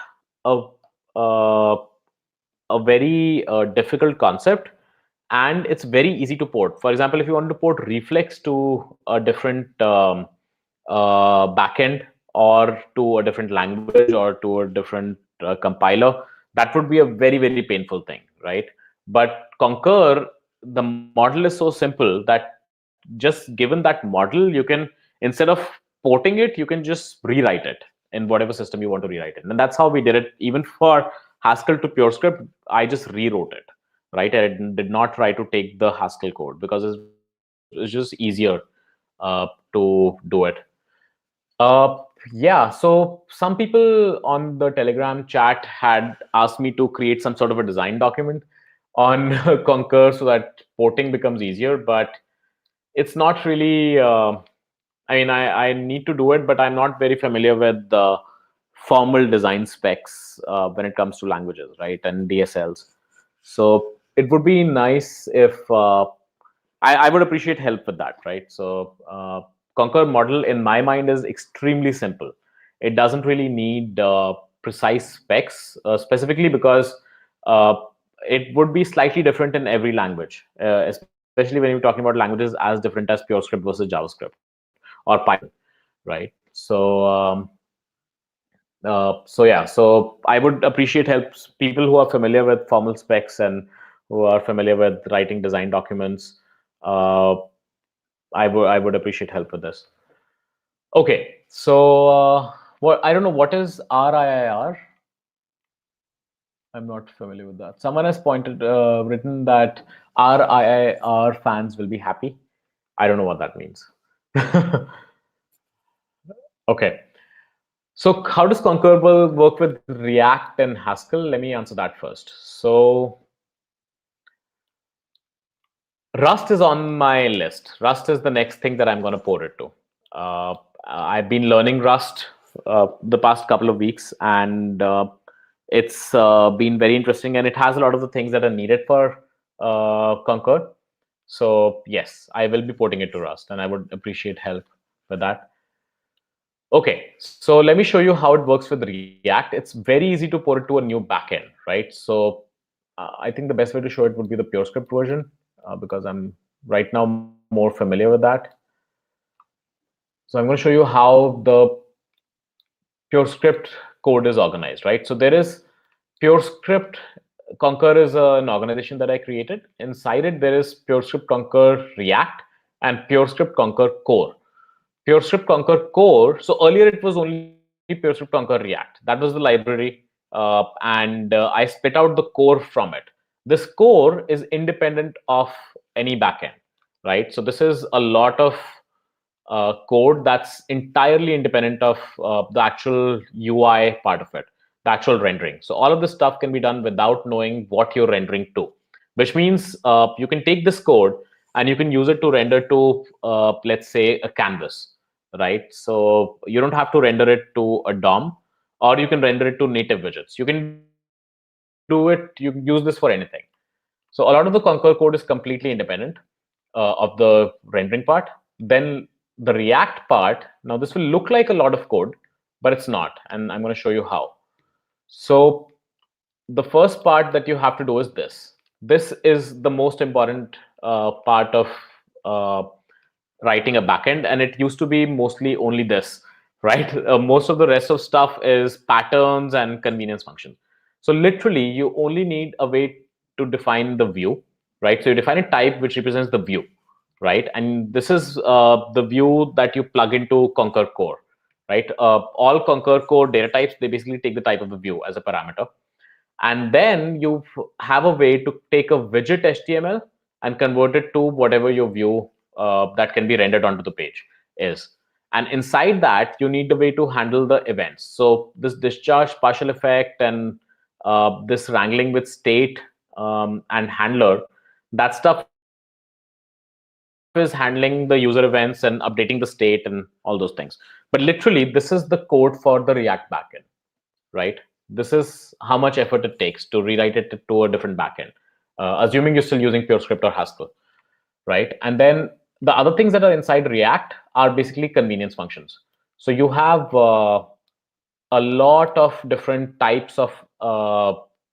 a very difficult concept, and it's very easy to port. For example, if you want to port Reflex to a different backend, or to a different language, or to a different compiler, that would be a very, very painful thing, right? But Concur, the model is so simple that just given that model, you can, instead of porting it, you can just rewrite it in whatever system you want to rewrite it. And that's how we did it. Even for Haskell to PureScript, I just rewrote it, right? I did not try to take the Haskell code because it's just easier to do it. Yeah, so some people on the Telegram chat had asked me to create some sort of a design document on Concur so that porting becomes easier, but it's not really. I mean, I need to do it, but I'm not very familiar with the formal design specs when it comes to languages, right, and DSLs. So it would be nice if I would appreciate help with that, right? So Concur model, in my mind, is extremely simple. It doesn't really need precise specs, specifically because uh, it would be slightly different in every language, especially when you're talking about languages as different as PureScript versus JavaScript or Python, right? So yeah, so I would appreciate help. People who are familiar with formal specs and who are familiar with writing design documents, uh, I would appreciate help with this. Okay, so what, I don't know, what is RIIR? I'm not familiar with that. Someone has written that RIIR fans will be happy. I don't know what that means. Okay. So how does Concur work with React and Haskell? Let me answer that first. So Rust is on my list. Rust is the next thing that I'm going to port it to. I've been learning Rust the past couple of weeks, and it's been very interesting, and it has a lot of the things that are needed for Concur. So yes, I will be porting it to Rust, and I would appreciate help with that. Okay, so let me show you how it works with React. It's very easy to port it to a new backend, right? So I think the best way to show it would be the PureScript version because I'm right now more familiar with that. So I'm going to show you how the PureScript code is organized, right? So there is PureScript. Concur is an organization that I created. Inside it, there is PureScript Concur React, and PureScript Concur Core. PureScript Concur Core. So earlier it was only PureScript Concur React. That was the library, and I split out the core from it. This core is independent of any backend, right? So this is a lot of code that's entirely independent of the actual UI part of it, the actual rendering. So all of this stuff can be done without knowing what you're rendering to, which means you can take this code and you can use it to render to, let's say, a canvas, right? So you don't have to render it to a DOM, or you can render it to native widgets. You can do it, you can use this for anything. So a lot of the Concur code is completely independent of the rendering part. Then the React part, now this will look like a lot of code, but it's not. And I'm going to show you how. So the first part that you have to do is this. This is the most important part of uh, writing a backend, and it used to be mostly only this, right? Most of the rest of stuff is patterns and convenience functions. So literally, you only need a way to define the view, right? So you define a type which represents the view, right? And this is the view that you plug into Concur Core, right? All Concur Core data types, they basically take the type of the view as a parameter. And then you have a way to take a widget HTML and convert it to whatever your view that can be rendered onto the page is. And inside that, you need a way to handle the events. So this discharge, partial effect, and this wrangling with state and handler, that stuff is handling the user events and updating the state and all those things. But literally, this is the code for the React backend, right? This is how much effort it takes to rewrite it to a different backend, assuming you're still using PureScript or Haskell, right? And then the other things that are inside React are basically convenience functions. So you have a lot of different types of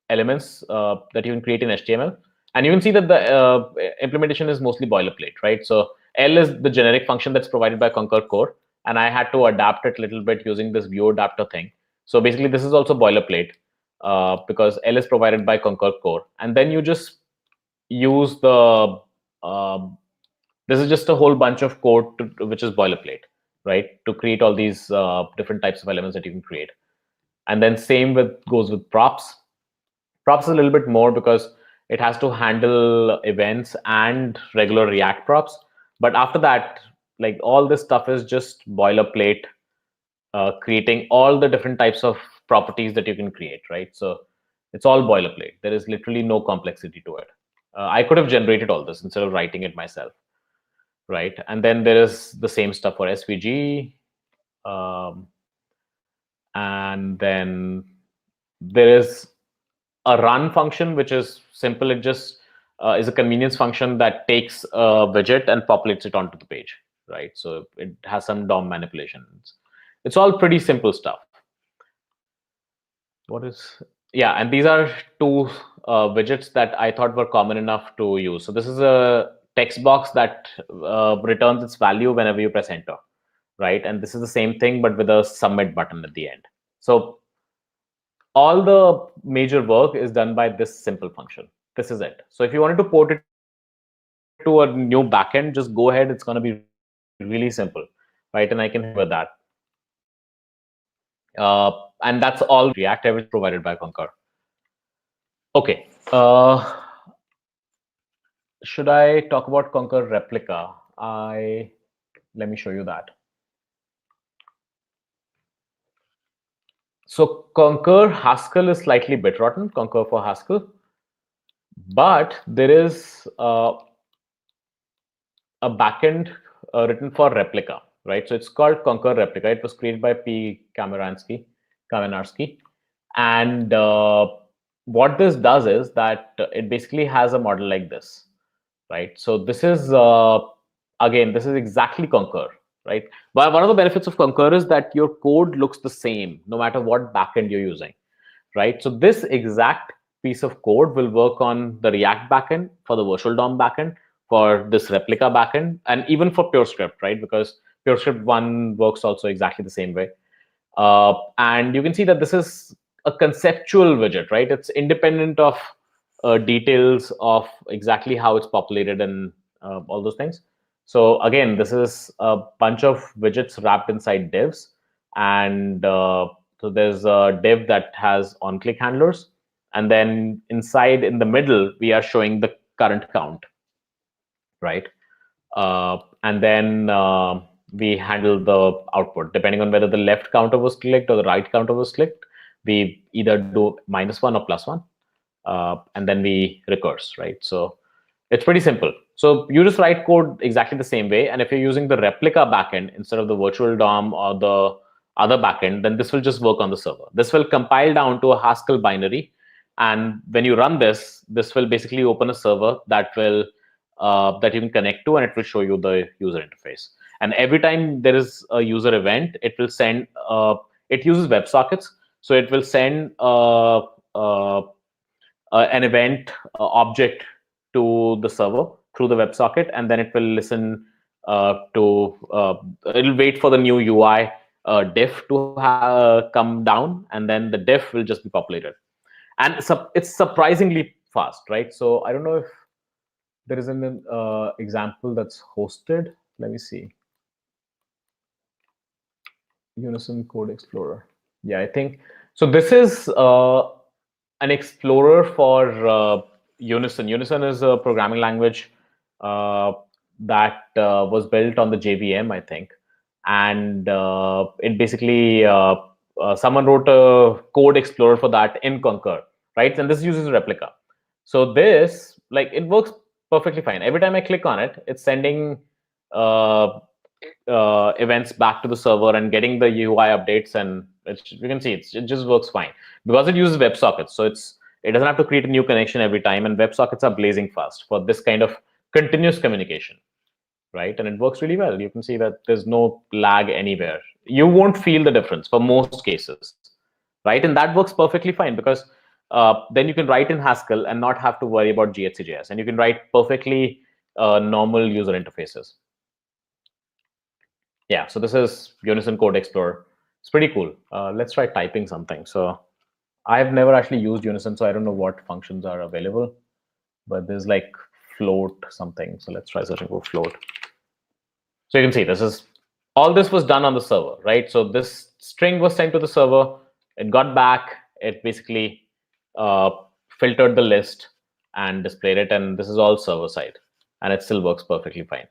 elements that you can create in HTML. And you can see that the implementation is mostly boilerplate, right? So L is the generic function that's provided by Concur Core. And I had to adapt it a little bit using this view adapter thing. So basically, this is also boilerplate because L is provided by Concur Core. And then you just use the, this is just a whole bunch of code which is boilerplate, right? To create all these different types of elements that you can create. And then same with goes with props. Props is a little bit more because it has to handle events and regular React props. But after that, like all this stuff is just boilerplate, creating all the different types of properties that you can create, right? So it's all boilerplate. There is literally no complexity to it. I could have generated all this instead of writing it myself, right? And then there is the same stuff for SVG. And then there is a run function, which is simple. It just is a convenience function that takes a widget and populates it onto the page, right? So it has some DOM manipulations. It's all pretty simple stuff. What is, yeah, and these are two widgets that I thought were common enough to use. So this is a text box that returns its value whenever you press enter, right? And this is the same thing, but with a submit button at the end. So all the major work is done by this simple function. This is it. So if you wanted to port it to a new backend, just go ahead. It's going to be really simple, right? And I can help you with that. And that's all React. Everything is provided by Concur. Okay. Should I talk about Concur Replica? Let me show you that. So Concur Haskell is slightly bit rotten, Concur for Haskell, but there is a backend written for Replica, right? So it's called Concur Replica. It was created by P. Kamenarski, and what this does is that it basically has a model like this, right? So this is again, this is exactly Concur, right? But one of the benefits of Concur is that your code looks the same no matter what backend you're using, right? So this exact piece of code will work on the React backend, for the virtual DOM backend, for this replica backend, and even for PureScript, right? Because PureScript 1 works also exactly the same way. And you can see that this is a conceptual widget, right? It's independent of details of exactly how it's populated and all those things. So again, this is a bunch of widgets wrapped inside divs. And so there's a div that has on-click handlers. And then inside in the middle, we are showing the current count, right? And then we handle the output. Depending on whether the left counter was clicked or the right counter was clicked, we either do -1 or +1. And then we recurse, right? So it's pretty simple. So you just write code exactly the same way. And if you're using the replica backend instead of the virtual DOM or the other backend, then this will just work on the server. This will compile down to a Haskell binary. And when you run this, this will basically open a server that will that you can connect to, and it will show you the user interface. And every time there is a user event, it will send. It uses WebSockets, so it will send an event object to the server through the WebSocket, and then it will listen it'll wait for the new UI diff to come down, and then the diff will just be populated. And it's surprisingly fast, right? So I don't know if there is an example that's hosted. Let me see. Unison Code Explorer. Yeah, I think so. This is an explorer for Unison. Unison is a programming language that was built on the JVM, I think. And it basically, someone wrote a code explorer for that in Concur, right? And this uses replica. So this, like, it works perfectly fine. Every time I click on it, it's sending events back to the server and getting the UI updates, and you can see it just works fine because it uses WebSockets. So it doesn't have to create a new connection every time, and WebSockets are blazing fast for this kind of continuous communication, right? And it works really well. You can see that there's no lag anywhere. You won't feel the difference for most cases, right? And that works perfectly fine because then you can write in Haskell and not have to worry about GHCJS, and you can write perfectly normal user interfaces. Yeah, so this is Unison Code Explorer. It's pretty cool. Let's try typing something. So I've never actually used Unison, so I don't know what functions are available, but there's like float something. So let's try searching for float. So you can see all this was done on the server, right? So this string was sent to the server. It got back. It basically filtered the list and displayed it. And this is all server side, and it still works perfectly fine.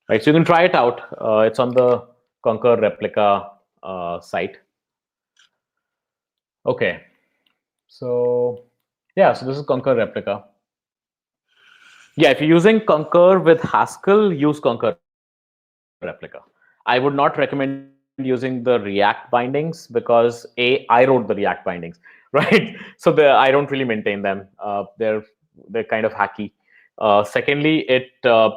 Right, so you can try it out. It's on the Concur replica site. Okay, so yeah, so this is Concur replica. Yeah, if you're using Concur with Haskell, use Concur replica. I would not recommend using the React bindings because I wrote the React bindings, right? So I don't really maintain them. They're kind of hacky. Secondly, it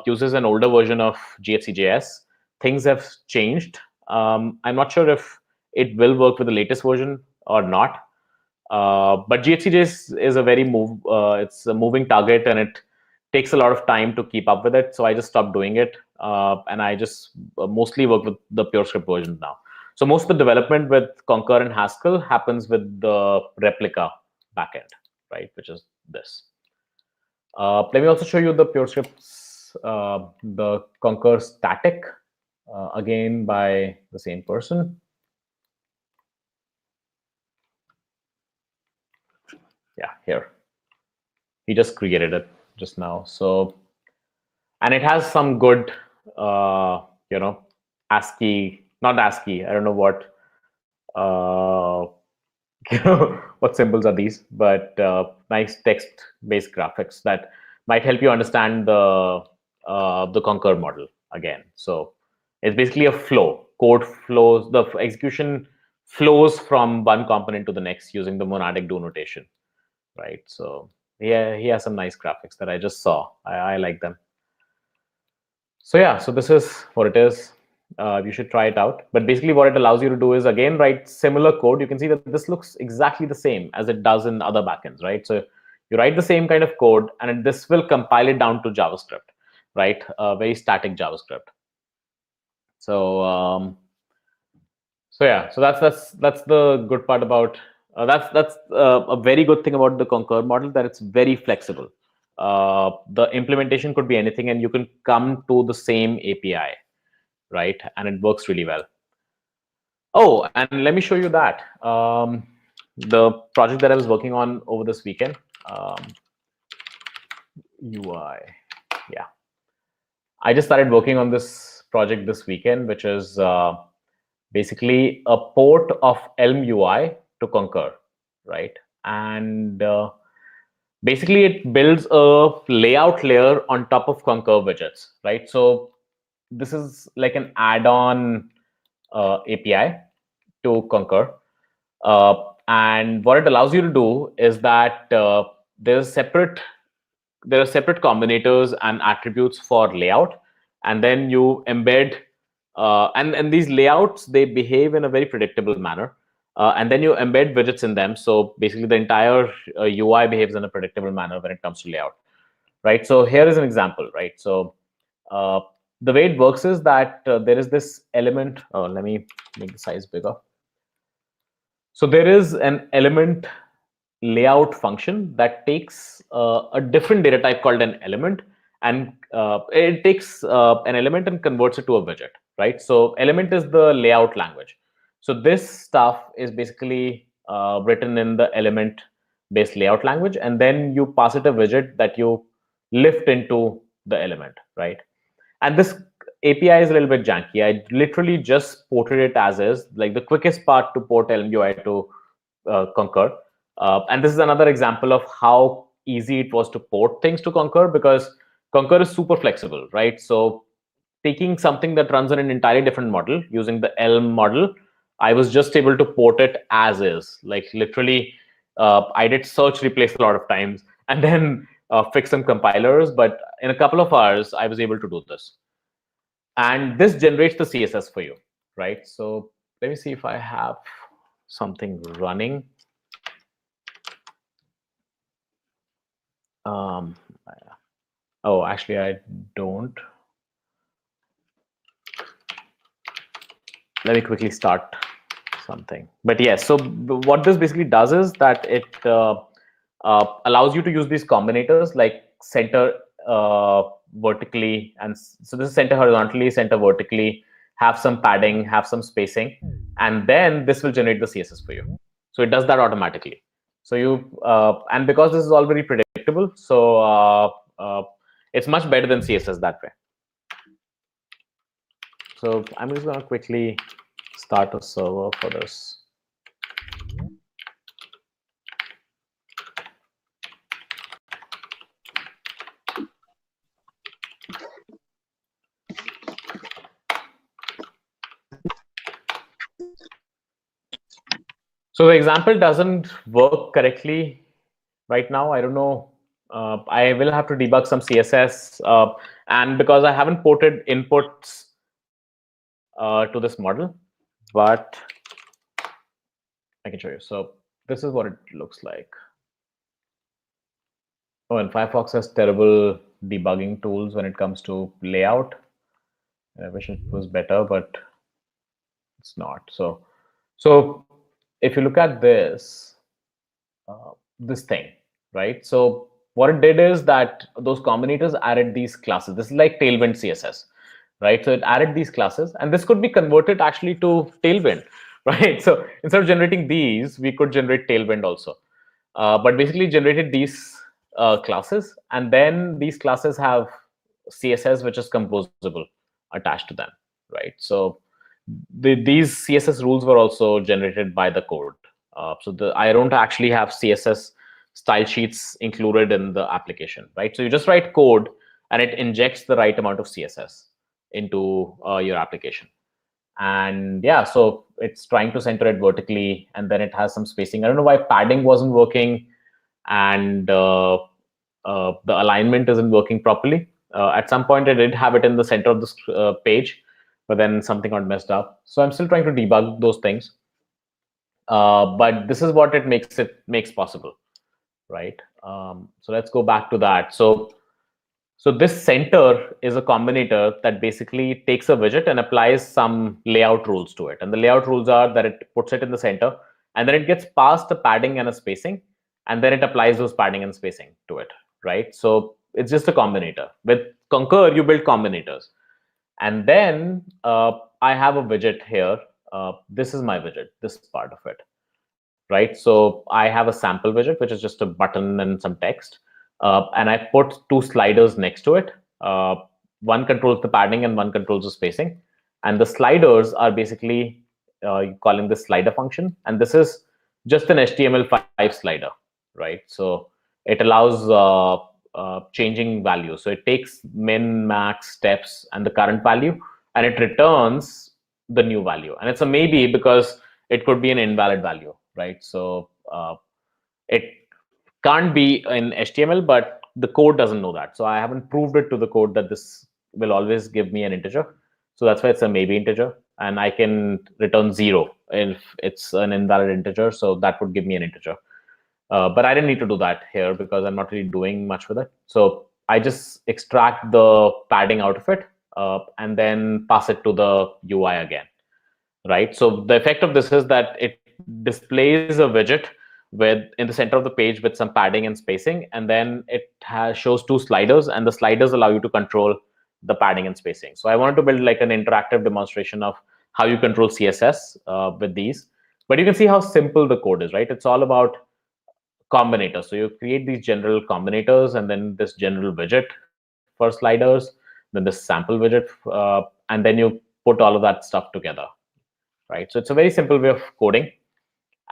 uses an older version of GHCJS. Things have changed. I'm not sure if it will work with the latest version or not. But GHCJS is a very it's a moving target, and it takes a lot of time to keep up with it. So I just stopped doing it, and I just mostly work with the PureScript version now. So most of the development with Concur and Haskell happens with the replica backend, right, which is this. Let me also show you the PureScript's, the Concur static, again by the same person. Yeah, here. He just created it just now. So, and it has some good, ASCII, not ASCII, I don't know what, what symbols are these, but nice text-based graphics that might help you understand the Concur model again. So it's basically a flow. Code flows, the execution flows from one component to the next using the monadic do notation, right? So yeah, he has some nice graphics that I just saw. I like them. So yeah, so this is what it is. You should try it out. But basically what it allows you to do is, again, write similar code. You can see that this looks exactly the same as it does in other backends, right? So you write the same kind of code, and this will compile it down to JavaScript, right? Very static JavaScript. So so yeah, so that's the good part about that's a very good thing about the Concur model, that it's very flexible. the implementation could be anything, and you can come to the same API, right? And it works really well. Oh, and let me show you that. The project that I was working on over this weekend, UI, yeah. I just started working on this project this weekend, which is basically a port of Elm UI to Concur, right? And basically, it builds a layout layer on top of Concur widgets, right? So this is like an add-on API to Concur. And what it allows you to do is that there are separate combinators and attributes for layout, and then you embed and these layouts, they behave in a very predictable manner, and then you embed widgets in them. So basically the entire UI behaves in a predictable manner when it comes to layout, right? So here is an example, right? So uh, the way it works is that there is this element. Let me make the size bigger. So there is an element layout function that takes a different data type called an element, and it takes an element and converts it to a widget, right? So element is the layout language. So this stuff is basically written in the element based layout language, and then you pass it a widget that you lift into the element, right? And this API is a little bit janky. I literally just ported it as is. Like the quickest part to port Elm UI to Concur. And this is another example of how easy it was to port things to Concur, because Concur is super flexible, right? So taking something that runs on an entirely different model using the Elm model, I was just able to port it as is. Like literally, I did search replace a lot of times and then fix some compilers. But in a couple of hours, I was able to do this. And this generates the CSS for you, right? So let me see if I have something running. Oh, actually, I don't. Let me quickly start something. But yes, so what this basically does is that it allows you to use these combinators like center vertically, and so this is center horizontally, center vertically, have some padding, have some spacing, and then this will generate the CSS for you. So it does that automatically. So you and because this is all very predictable, so it's much better than CSS that way. So I'm just going to quickly start a server for this. So the example doesn't work correctly right now. I don't know. I will have to debug some CSS, and because I haven't ported inputs to this model, but I can show you. So this is what it looks like. Oh, and Firefox has terrible debugging tools when it comes to layout. I wish it was better, but it's not. So if you look at this, this thing, right? So what it did is that those combinators added these classes. This is like Tailwind CSS, right? So it added these classes, and this could be converted actually to Tailwind, right? So instead of generating these, we could generate Tailwind also. But basically generated these classes, and then these classes have CSS which is composable attached to them, right? So these CSS rules were also generated by the code. So I don't actually have CSS style sheets included in the application, right? So you just write code and it injects the right amount of CSS into your application. And yeah, so it's trying to center it vertically, and then it has some spacing. I don't know why padding wasn't working, and the alignment isn't working properly. At some point, I did have it in the center of the page, but then something got messed up. So I'm still trying to debug those things. But this is what it makes possible, right? So let's go back to that. So this center is a combinator that basically takes a widget and applies some layout rules to it. And the layout rules are that it puts it in the center, and then it gets passed a padding and a spacing, and then it applies those padding and spacing to it, right? So it's just a combinator. With Concur, you build combinators. And then I have a widget here. This is my widget, this part of it, right? So I have a sample widget, which is just a button and some text. And I put two sliders next to it. Uh, one controls the padding and one controls the spacing. And the sliders are basically calling this slider function. And this is just an HTML5 slider, right? So it allows changing values. So it takes min, max, steps, and the current value, and it returns the new value. And it's a maybe because it could be an invalid value, right? So it can't be in HTML, but the code doesn't know that. So I haven't proved it to the code that this will always give me an integer. So that's why it's a maybe integer. And I can return 0 if it's an invalid integer. So that would give me an integer. But I didn't need to do that here because I'm not really doing much with it. So I just extract the padding out of it and then pass it to the UI again, right? So the effect of this is that it displays a widget with in the center of the page with some padding and spacing, and then it shows two sliders, and the sliders allow you to control the padding and spacing. So I wanted to build like an interactive demonstration of how you control CSS with these. But you can see how simple the code is, right? It's all about combinators. So you create these general combinators and then this general widget for sliders, then this sample widget, and then you put all of that stuff together, right? So it's a very simple way of coding.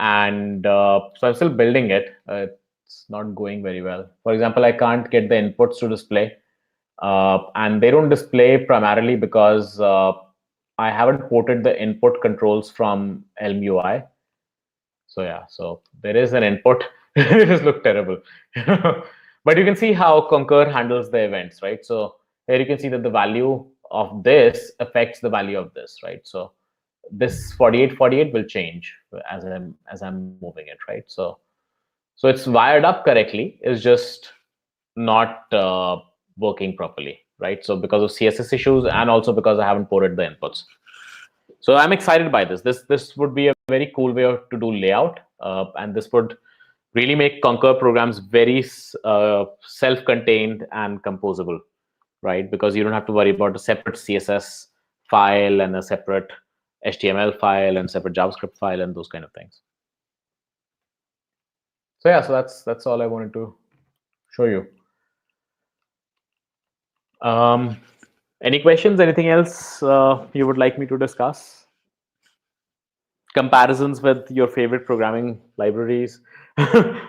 And so I'm still building it. It's not going very well. For example, I can't get the inputs to display. And they don't display primarily because I haven't ported the input controls from Elm UI. So yeah, so there is an input. It just look terrible. But you can see how Concur handles the events, right? So here you can see that the value of this affects the value of this, right? So this 4848 will change as I'm moving it, right? So it's wired up correctly. It's just not working properly, right? So because of CSS issues and also because I haven't ported the inputs. So I'm excited by this. This would be a very cool way to do layout, and this would really make Concur programs very self-contained and composable, right? Because you don't have to worry about a separate CSS file and a separate HTML file and separate JavaScript file and those kind of things. So yeah, so that's all I wanted to show you. Any questions? Anything else you would like me to discuss? Comparisons with your favorite programming libraries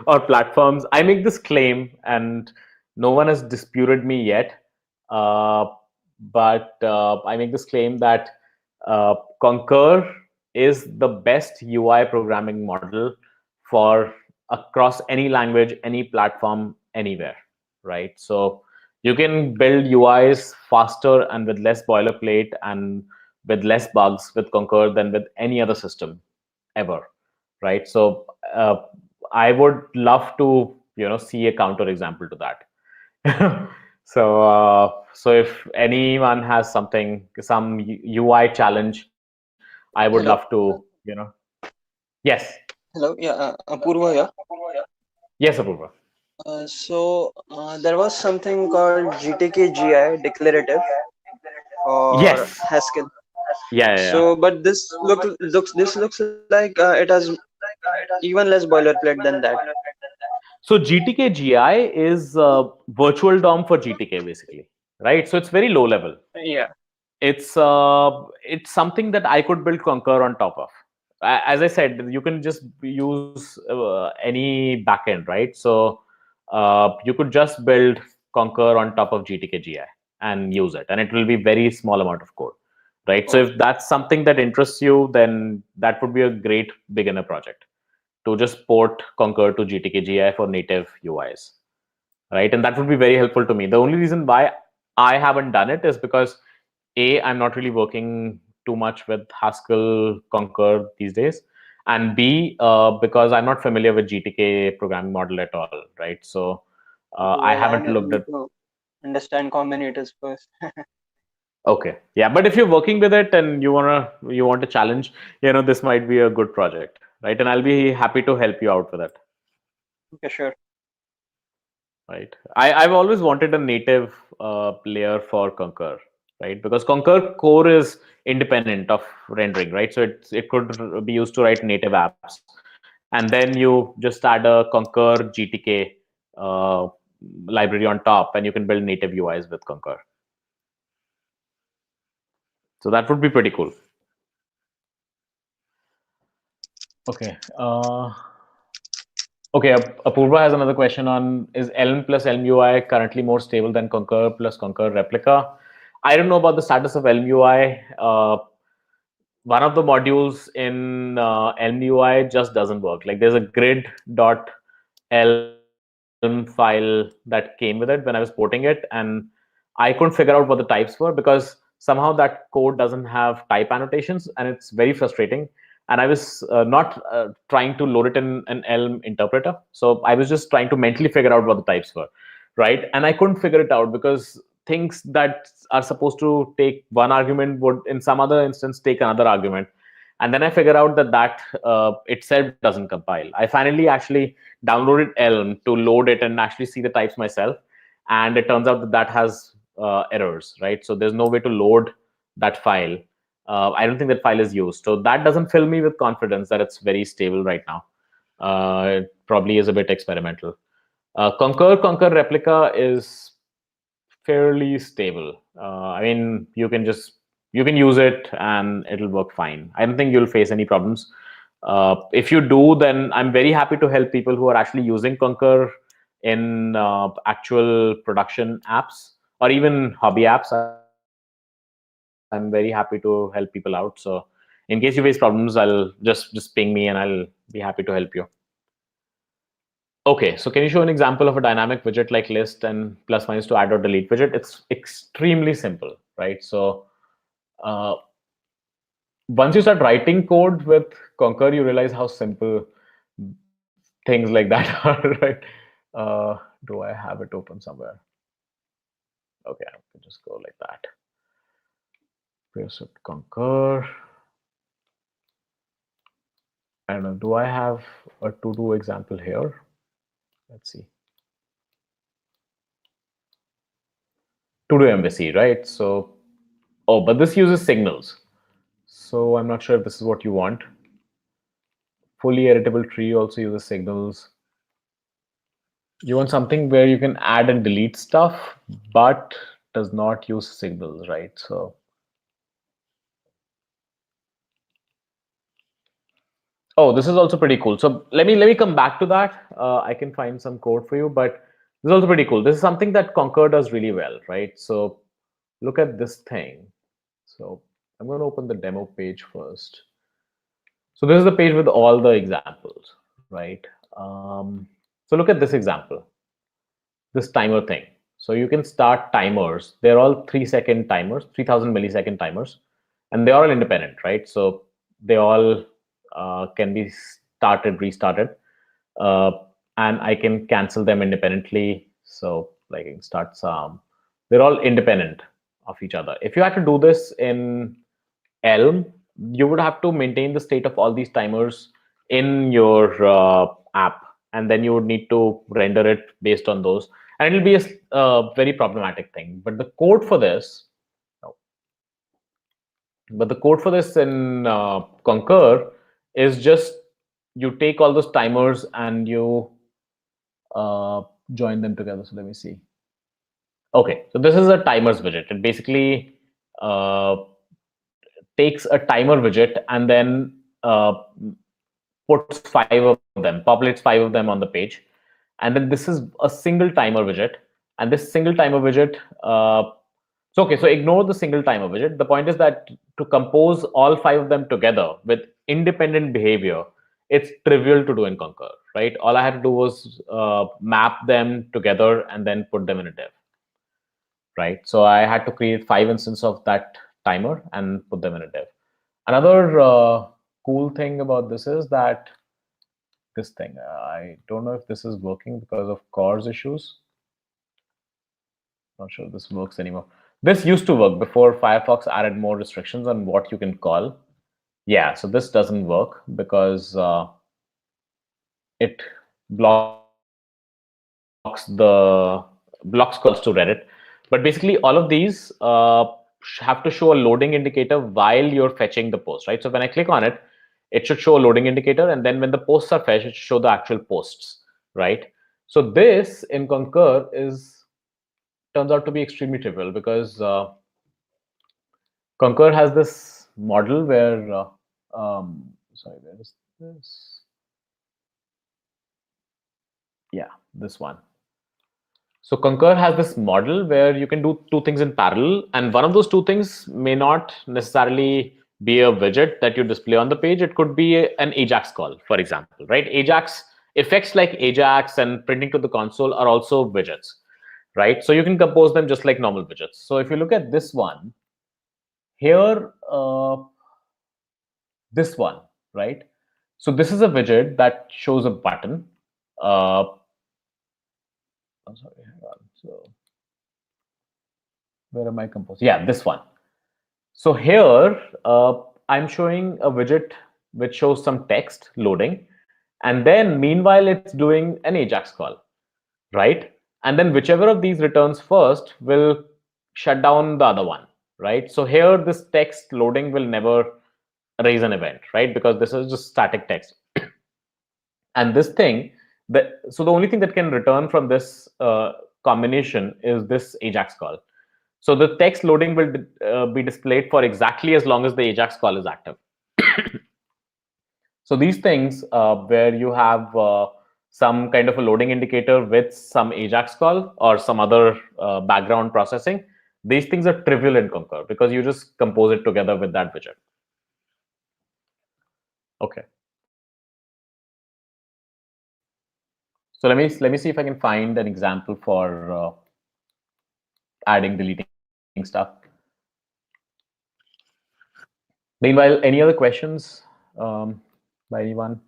or platforms. I make this claim, and no one has disputed me yet. But I make this claim that Concur is the best UI programming model for across any language, any platform, anywhere, right? So you can build UIs faster and with less boilerplate and with less bugs with Concur than with any other system ever, right? So I would love to see a counter example to that. So if anyone has some UI challenge, I would love Hello. to. Yes. Hello. Yeah, Apurva here. Yes, Apurva. There was something called GTK GI declarative or Yes. Haskell. Yeah, yeah, yeah. But this looks like it has even less boilerplate than that. So GTK GI is virtual DOM for GTK basically, right? So it's very low level. Yeah. It's something that I could build Concur on top of. As I said, you can just use any backend, right? So you could just build Concur on top of GTK GI and use it, and it will be very small amount of code, right? So Oh, if that's something that interests you, then that would be a great beginner project to just port Concur to GTK GI for native UIs, right? And that would be very helpful to me. The only reason why I haven't done it is because I'm not really working too much with Haskell Concur these days, and B, because I'm not familiar with GTK programming model at all, right? So I well, haven't looked need at. to understand combinators first. Okay, yeah, but if you're working with it and you want a challenge, this might be a good project, right? And I'll be happy to help you out with it. Okay, sure. right? I've always wanted a native layer for Concur, right? Because Concur core is independent of rendering, right? So it could be used to write native apps, and then you just add a Concur GTK uh, library on top, and you can build native UIs with Concur. So that would be pretty cool. Okay. Okay, Apurva has another question on, is Elm plus Elm UI currently more stable than Concur plus Concur replica? I don't know about the status of Elm UI. One of the modules in Elm UI just doesn't work. Like there's a grid.elm file that came with it when I was porting it, and I couldn't figure out what the types were because somehow that code doesn't have type annotations, and it's very frustrating. And I was not trying to load it in an Elm interpreter. So I was just trying to mentally figure out what the types were, right? And I couldn't figure it out because things that are supposed to take one argument would, in some other instance, take another argument. And then I figured out that itself doesn't compile. I finally actually downloaded Elm to load it and actually see the types myself. And it turns out that that has errors, right? So there's no way to load that file. I don't think that file is used. So that doesn't fill me with confidence that it's very stable right now. It probably is a bit experimental. Concur replica is fairly stable. I mean, you can use it and it'll work fine. I don't think you'll face any problems. If you do, then I'm very happy to help people who are actually using Concur in actual production apps or even hobby apps. I'm very happy to help people out. So in case you face problems, I'll just ping me and I'll be happy to help you. Okay, so can you show an example of a dynamic widget like list and plus minus to add or delete widget? It's extremely simple, right? So once you start writing code with Concur, you realize how simple things like that are, right? Do I have it open somewhere? Okay, I can just go like that. Press it, Concur. I don't know, do I have a to-do example here? Let's see. To-do embassy, right? So, oh, but this uses signals. So I'm not sure if this is what you want. Fully editable tree also uses signals. You want something where you can add and delete stuff, but does not use signals, right? So, oh, this is also pretty cool. So let me come back to that. I can find some code for you, but this is also pretty cool. This is something that Concur does really well, right? So look at this thing. So I'm going to open the demo page first. So this is the page with all the examples, right? So look at this example, this timer thing. So you can start timers. They're all 3-second timers, 3000 millisecond timers, and they're all independent, right? So they all can be started, restarted, and I can cancel them independently. So like I can start some. They're all independent of each other. If you had to do this in Elm, you would have to maintain the state of all these timers in your app, and then you would need to render it based on those, and it'll be a very problematic thing. But the code for this, in Concur is just you take all those timers and you join them together. So let me see. Okay, so this is a timers widget. It basically takes a timer widget and then puts 5 of them, populates 5 of them on the page. And then this is a single timer widget. And this single timer widget, so okay, so ignore the single timer widget. The point is that to compose all 5 of them together with independent behavior, it's trivial to do in Concur, right? All I had to do was map them together and then put them in a div, right? So I had to create 5 instances of that timer and put them in a div. Another cool thing about this is that this thing, I don't know if this is working because of CORS issues. Not sure if this works anymore. This used to work before Firefox added more restrictions on what you can call. Yeah, so this doesn't work because it blocks blocks calls to Reddit. But basically, all of these have to show a loading indicator while you're fetching the post, right? So when I click on it, it should show a loading indicator, and then when the posts are fetched, it should show the actual posts, right? So this in Concur turns out to be extremely trivial, because Concur has this model where sorry, where is this? Yeah, this one. So Concur has this model where you can do two things in parallel, and one of those two things may not necessarily be a widget that you display on the page. It could be an Ajax call, for example, right? Ajax effects like Ajax and printing to the console are also widgets, right? So you can compose them just like normal widgets. So if you look at this one here, this one, right? So this is a widget that shows a button. I'm sorry, hang on. So where am I composed? Yeah, this one. So here I'm showing a widget which shows some text loading, and then meanwhile it's doing an Ajax call, right? And then whichever of these returns first will shut down the other one, right? So here this text loading will never raise an event, right? Because this is just static text. And this thing, so the only thing that can return from this combination is this Ajax call. So the text loading will be displayed for exactly as long as the Ajax call is active. So these things where you have some kind of a loading indicator with some Ajax call or some other background processing, these things are trivial in Concur because you just compose it together with that widget. Okay. So let me see if I can find an example for adding, deleting stuff. Meanwhile, any other questions by anyone?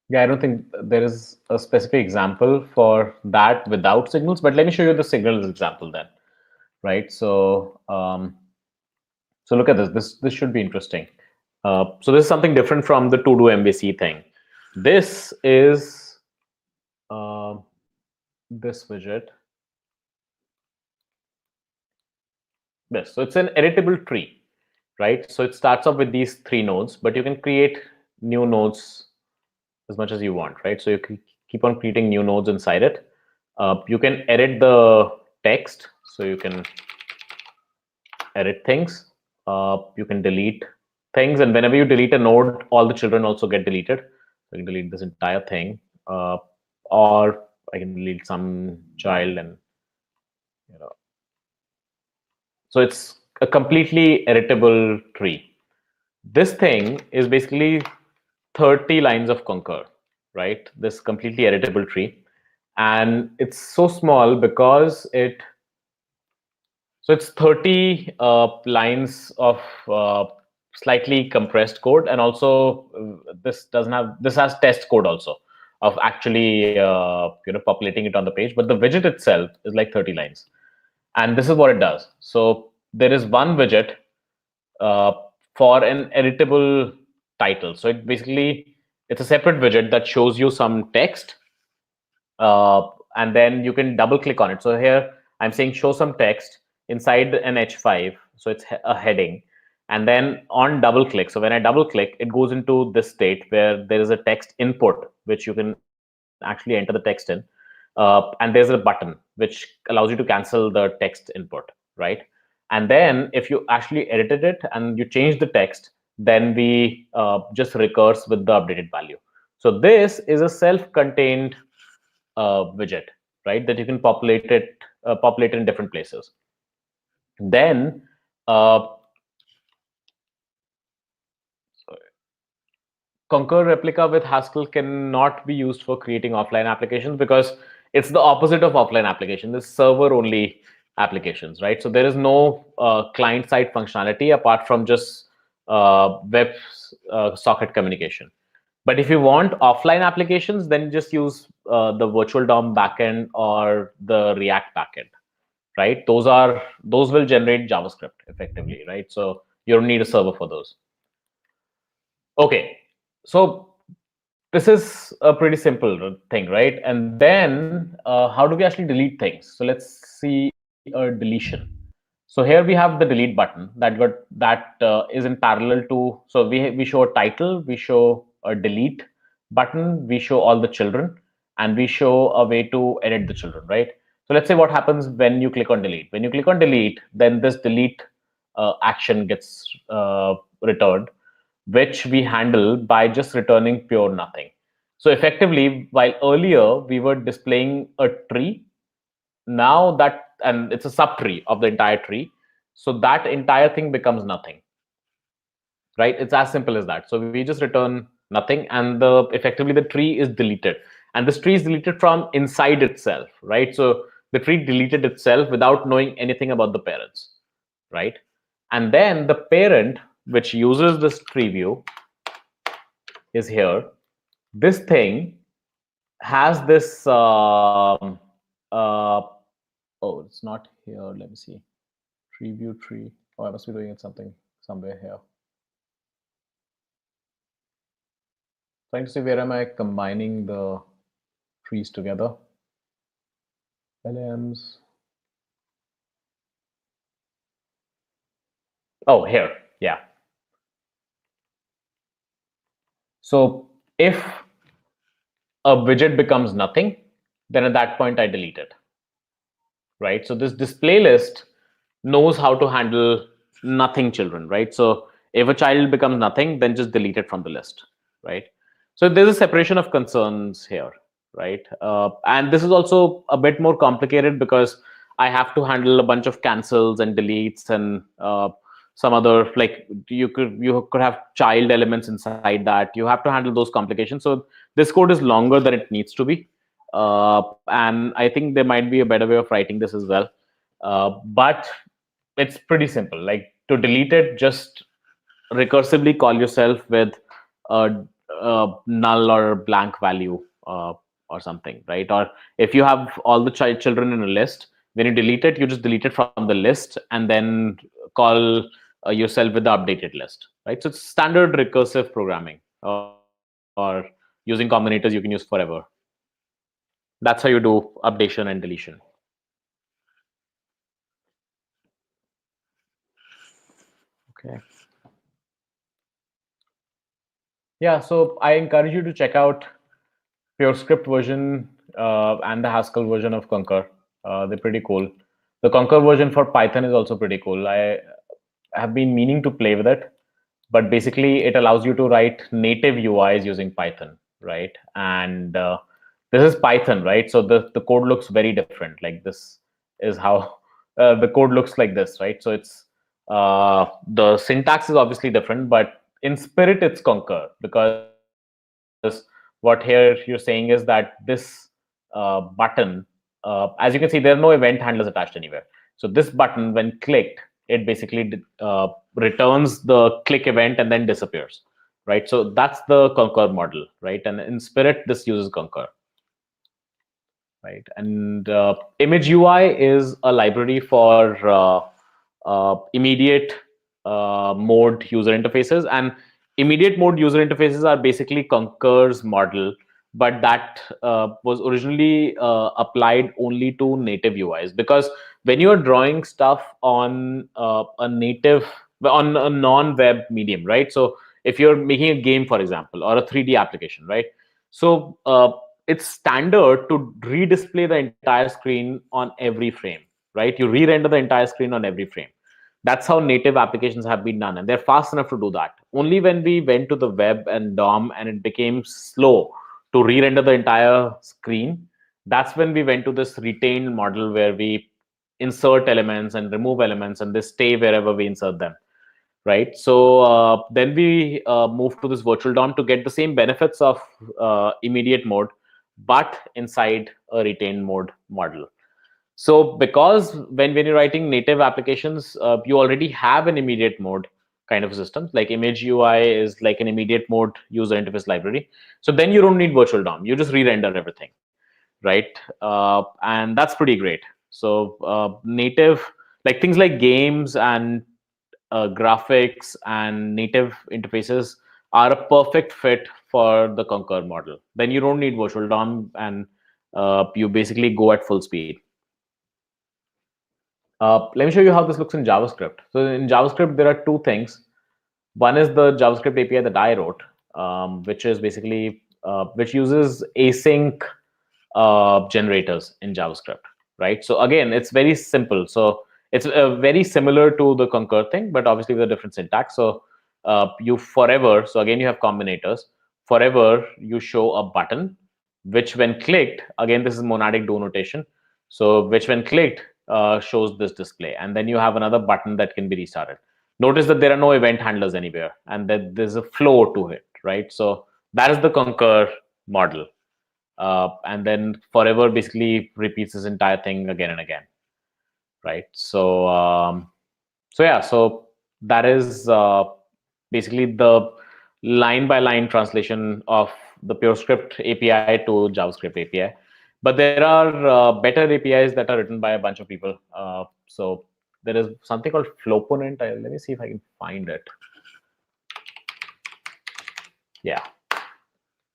Yeah, I don't think there is a specific example for that without signals, but let me show you the signals example then, right? So, so look at this. This should be interesting. So this is something different from the to-do MVC thing. This is this widget. Yes, so it's an editable tree, right? So it starts off with these 3 nodes, but you can create new nodes as much as you want, right? So you can keep on creating new nodes inside it. You can edit the text, so you can edit things. You can delete things, and whenever you delete a node, all the children also get deleted. So I can delete this entire thing, or I can delete some child, and so it's a completely editable tree. This thing is basically 30 lines of Concur, right? This completely editable tree. And it's so small because it's 30 lines of slightly compressed code, and also this has test code also of actually populating it on the page, but the widget itself is like 30 lines. And this is what it does. So there is one widget for an editable title. So it's a separate widget that shows you some text, and then you can double click on it. So here I'm saying show some text inside an H5. So it's a heading. And then on double click, so when I double click, it goes into this state where there is a text input, which you can actually enter the text in. And there's a button which allows you to cancel the text input, right? And then if you actually edited it and you change the text, then we just recurse with the updated value. So this is a self-contained widget, right? That you can populate in different places. Then Concur replica with Haskell cannot be used for creating offline applications because it's the opposite of offline application. This server-only applications, right? So there is no client-side functionality apart from just web socket communication. But if you want offline applications, then just use the virtual DOM backend or the React backend, right? Those will generate JavaScript effectively, right? So you don't need a server for those. Okay, so this is a pretty simple thing, right? And then how do we actually delete things? So let's see a deletion. So here we have the delete button that is in parallel to. So we show a title, we show a delete button, we show all the children, and we show a way to edit the children, right? So let's say what happens when you click on delete. When you click on delete, then this delete action gets returned, which we handle by just returning pure nothing. So effectively, while earlier we were displaying a tree, now that, and it's a subtree of the entire tree, so that entire thing becomes nothing, right? It's as simple as that. So we just return nothing, and the effectively the tree is deleted, and this tree is deleted from inside itself, right? So the tree deleted itself without knowing anything about the parents, right? And then the parent, which uses this tree view, is here. This thing has this oh, it's not here. Let me see. Tree view tree. Oh, I must be doing it somewhere here. Trying to see where am I combining the trees together. LMs. Oh, here. Yeah. So if a widget becomes nothing, then at that point I delete it, right? So this display list knows how to handle nothing children, right? So if a child becomes nothing, then just delete it from the list, right? So there's a separation of concerns here, right? And this is also a bit more complicated because I have to handle a bunch of cancels and deletes and some other, like you could have child elements inside that. You have to handle those complications. So this code is longer than it needs to be. And I think there might be a better way of writing this as well. But it's pretty simple. Like to delete it, just recursively call yourself with a null or blank value or something, right? Or if you have all the children in a list, when you delete it, you just delete it from the list and then call yourself with the updated list, right? So it's standard recursive programming, or using combinators you can use forever. That's how you do updation and deletion. Okay. Yeah, so I encourage you to check out PureScript version and the Haskell version of Concur. They're pretty cool. The Concur version for Python is also pretty cool. I have been meaning to play with it, but basically it allows you to write native UIs using Python, right? And this is Python, right? So the code looks very different. Like this is how the code looks like this, right? So it's the syntax is obviously different, but in spirit it's Concur, because what here you're saying is that this button, as you can see, there are no event handlers attached anywhere. So this button, when clicked, it basically returns the click event and then disappears, right? So that's the Concur model, right? And in spirit, this uses Concur, right? And image UI is a library for immediate mode user interfaces, and immediate mode user interfaces are basically Concur's model, but that was originally applied only to native UIs, because when you're drawing stuff on on a non-web medium, right? So if you're making a game, for example, or a 3D application, right? So it's standard to redisplay the entire screen on every frame, right? You re-render the entire screen on every frame. That's how native applications have been done, and they're fast enough to do that. Only when we went to the web and DOM and it became slow to re-render the entire screen, that's when we went to this retained model where we insert elements and remove elements, and they stay wherever we insert them, right? So then we move to this virtual DOM to get the same benefits of immediate mode, but inside a retained mode model. So because when you're writing native applications, you already have an immediate mode kind of system. Like image UI is like an immediate mode user interface library. So then you don't need virtual DOM. You just re-render everything, right? And that's pretty great. So native, like things like games and graphics and native interfaces are a perfect fit for the Concur model. Then you don't need virtual DOM, and you basically go at full speed. Let me show you how this looks in JavaScript. So in JavaScript, there are two things. One is the JavaScript API that I wrote, which is basically which uses async generators in JavaScript, right? So again, it's very simple. So it's very similar to the Concur thing, but obviously with a different syntax. So you forever, so again, you have combinators. Forever, you show a button, which when clicked, again, this is monadic do notation. So which when clicked shows this display. And then you have another button that can be restarted. Notice that there are no event handlers anywhere, and that there's a flow to it, right? So that is the Concur model. And then forever basically repeats this entire thing again and again, right? So yeah, so that is basically the line by line translation of the PureScript API to JavaScript API. But there are better APIs that are written by a bunch of people. So there is something called Flowponent. Let me see if I can find it. Yeah.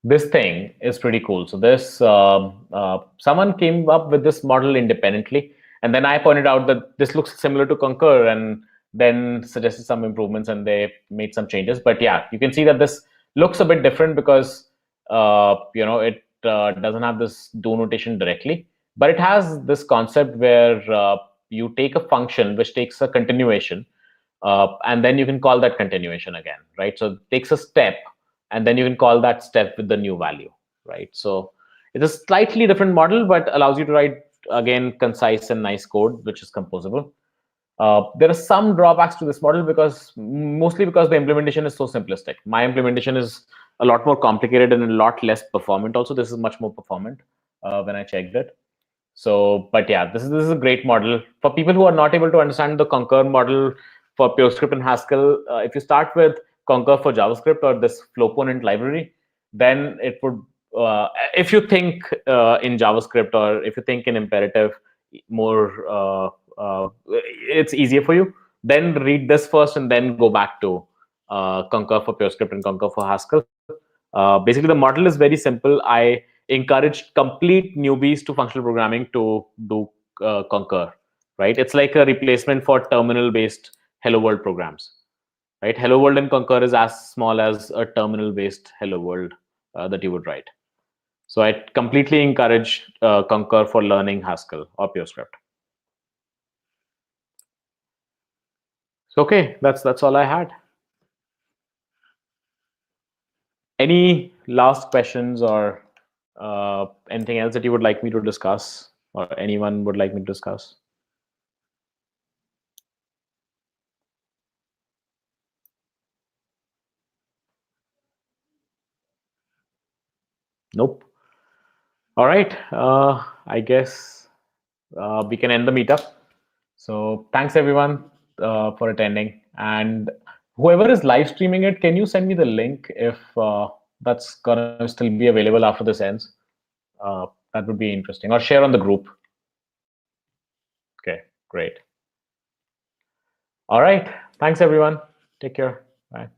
This thing is pretty cool. So this someone came up with this model independently, and then I pointed out that this looks similar to Concur, and then suggested some improvements, and they made some changes. But yeah, you can see that this looks a bit different because it doesn't have this do notation directly, but it has this concept where you take a function which takes a continuation, and then you can call that continuation again, right? So it takes a step, and then you can call that step with the new value, right? So it's a slightly different model, but allows you to write, again, concise and nice code, which is composable. There are some drawbacks to this model mostly because the implementation is so simplistic. My implementation is a lot more complicated and a lot less performant. Also, this is much more performant when I checked it. So, but yeah, this is a great model for people who are not able to understand the Concur model for PureScript and Haskell. If you start with Concur for JavaScript or this Flowponent library, then it would, if you think in JavaScript, or if you think in imperative more, it's easier for you. Then read this first and then go back to Concur for PureScript and Concur for Haskell. Basically, the model is very simple. I encourage complete newbies to functional programming to do Concur, right? It's like a replacement for terminal-based Hello World programs, right? Hello World and Concur is as small as a terminal-based Hello World that you would write. So I completely encourage Concur for learning Haskell or PureScript. So okay, that's all I had. Any last questions or anything else that you would like me to discuss, or anyone would like me to discuss? Nope. All right. I guess we can end the meetup. So thanks everyone for attending, and whoever is live streaming it, can you send me the link if that's gonna still be available after this ends? That would be interesting, or share on the group. Okay, great. All right. Thanks everyone. Take care. Bye.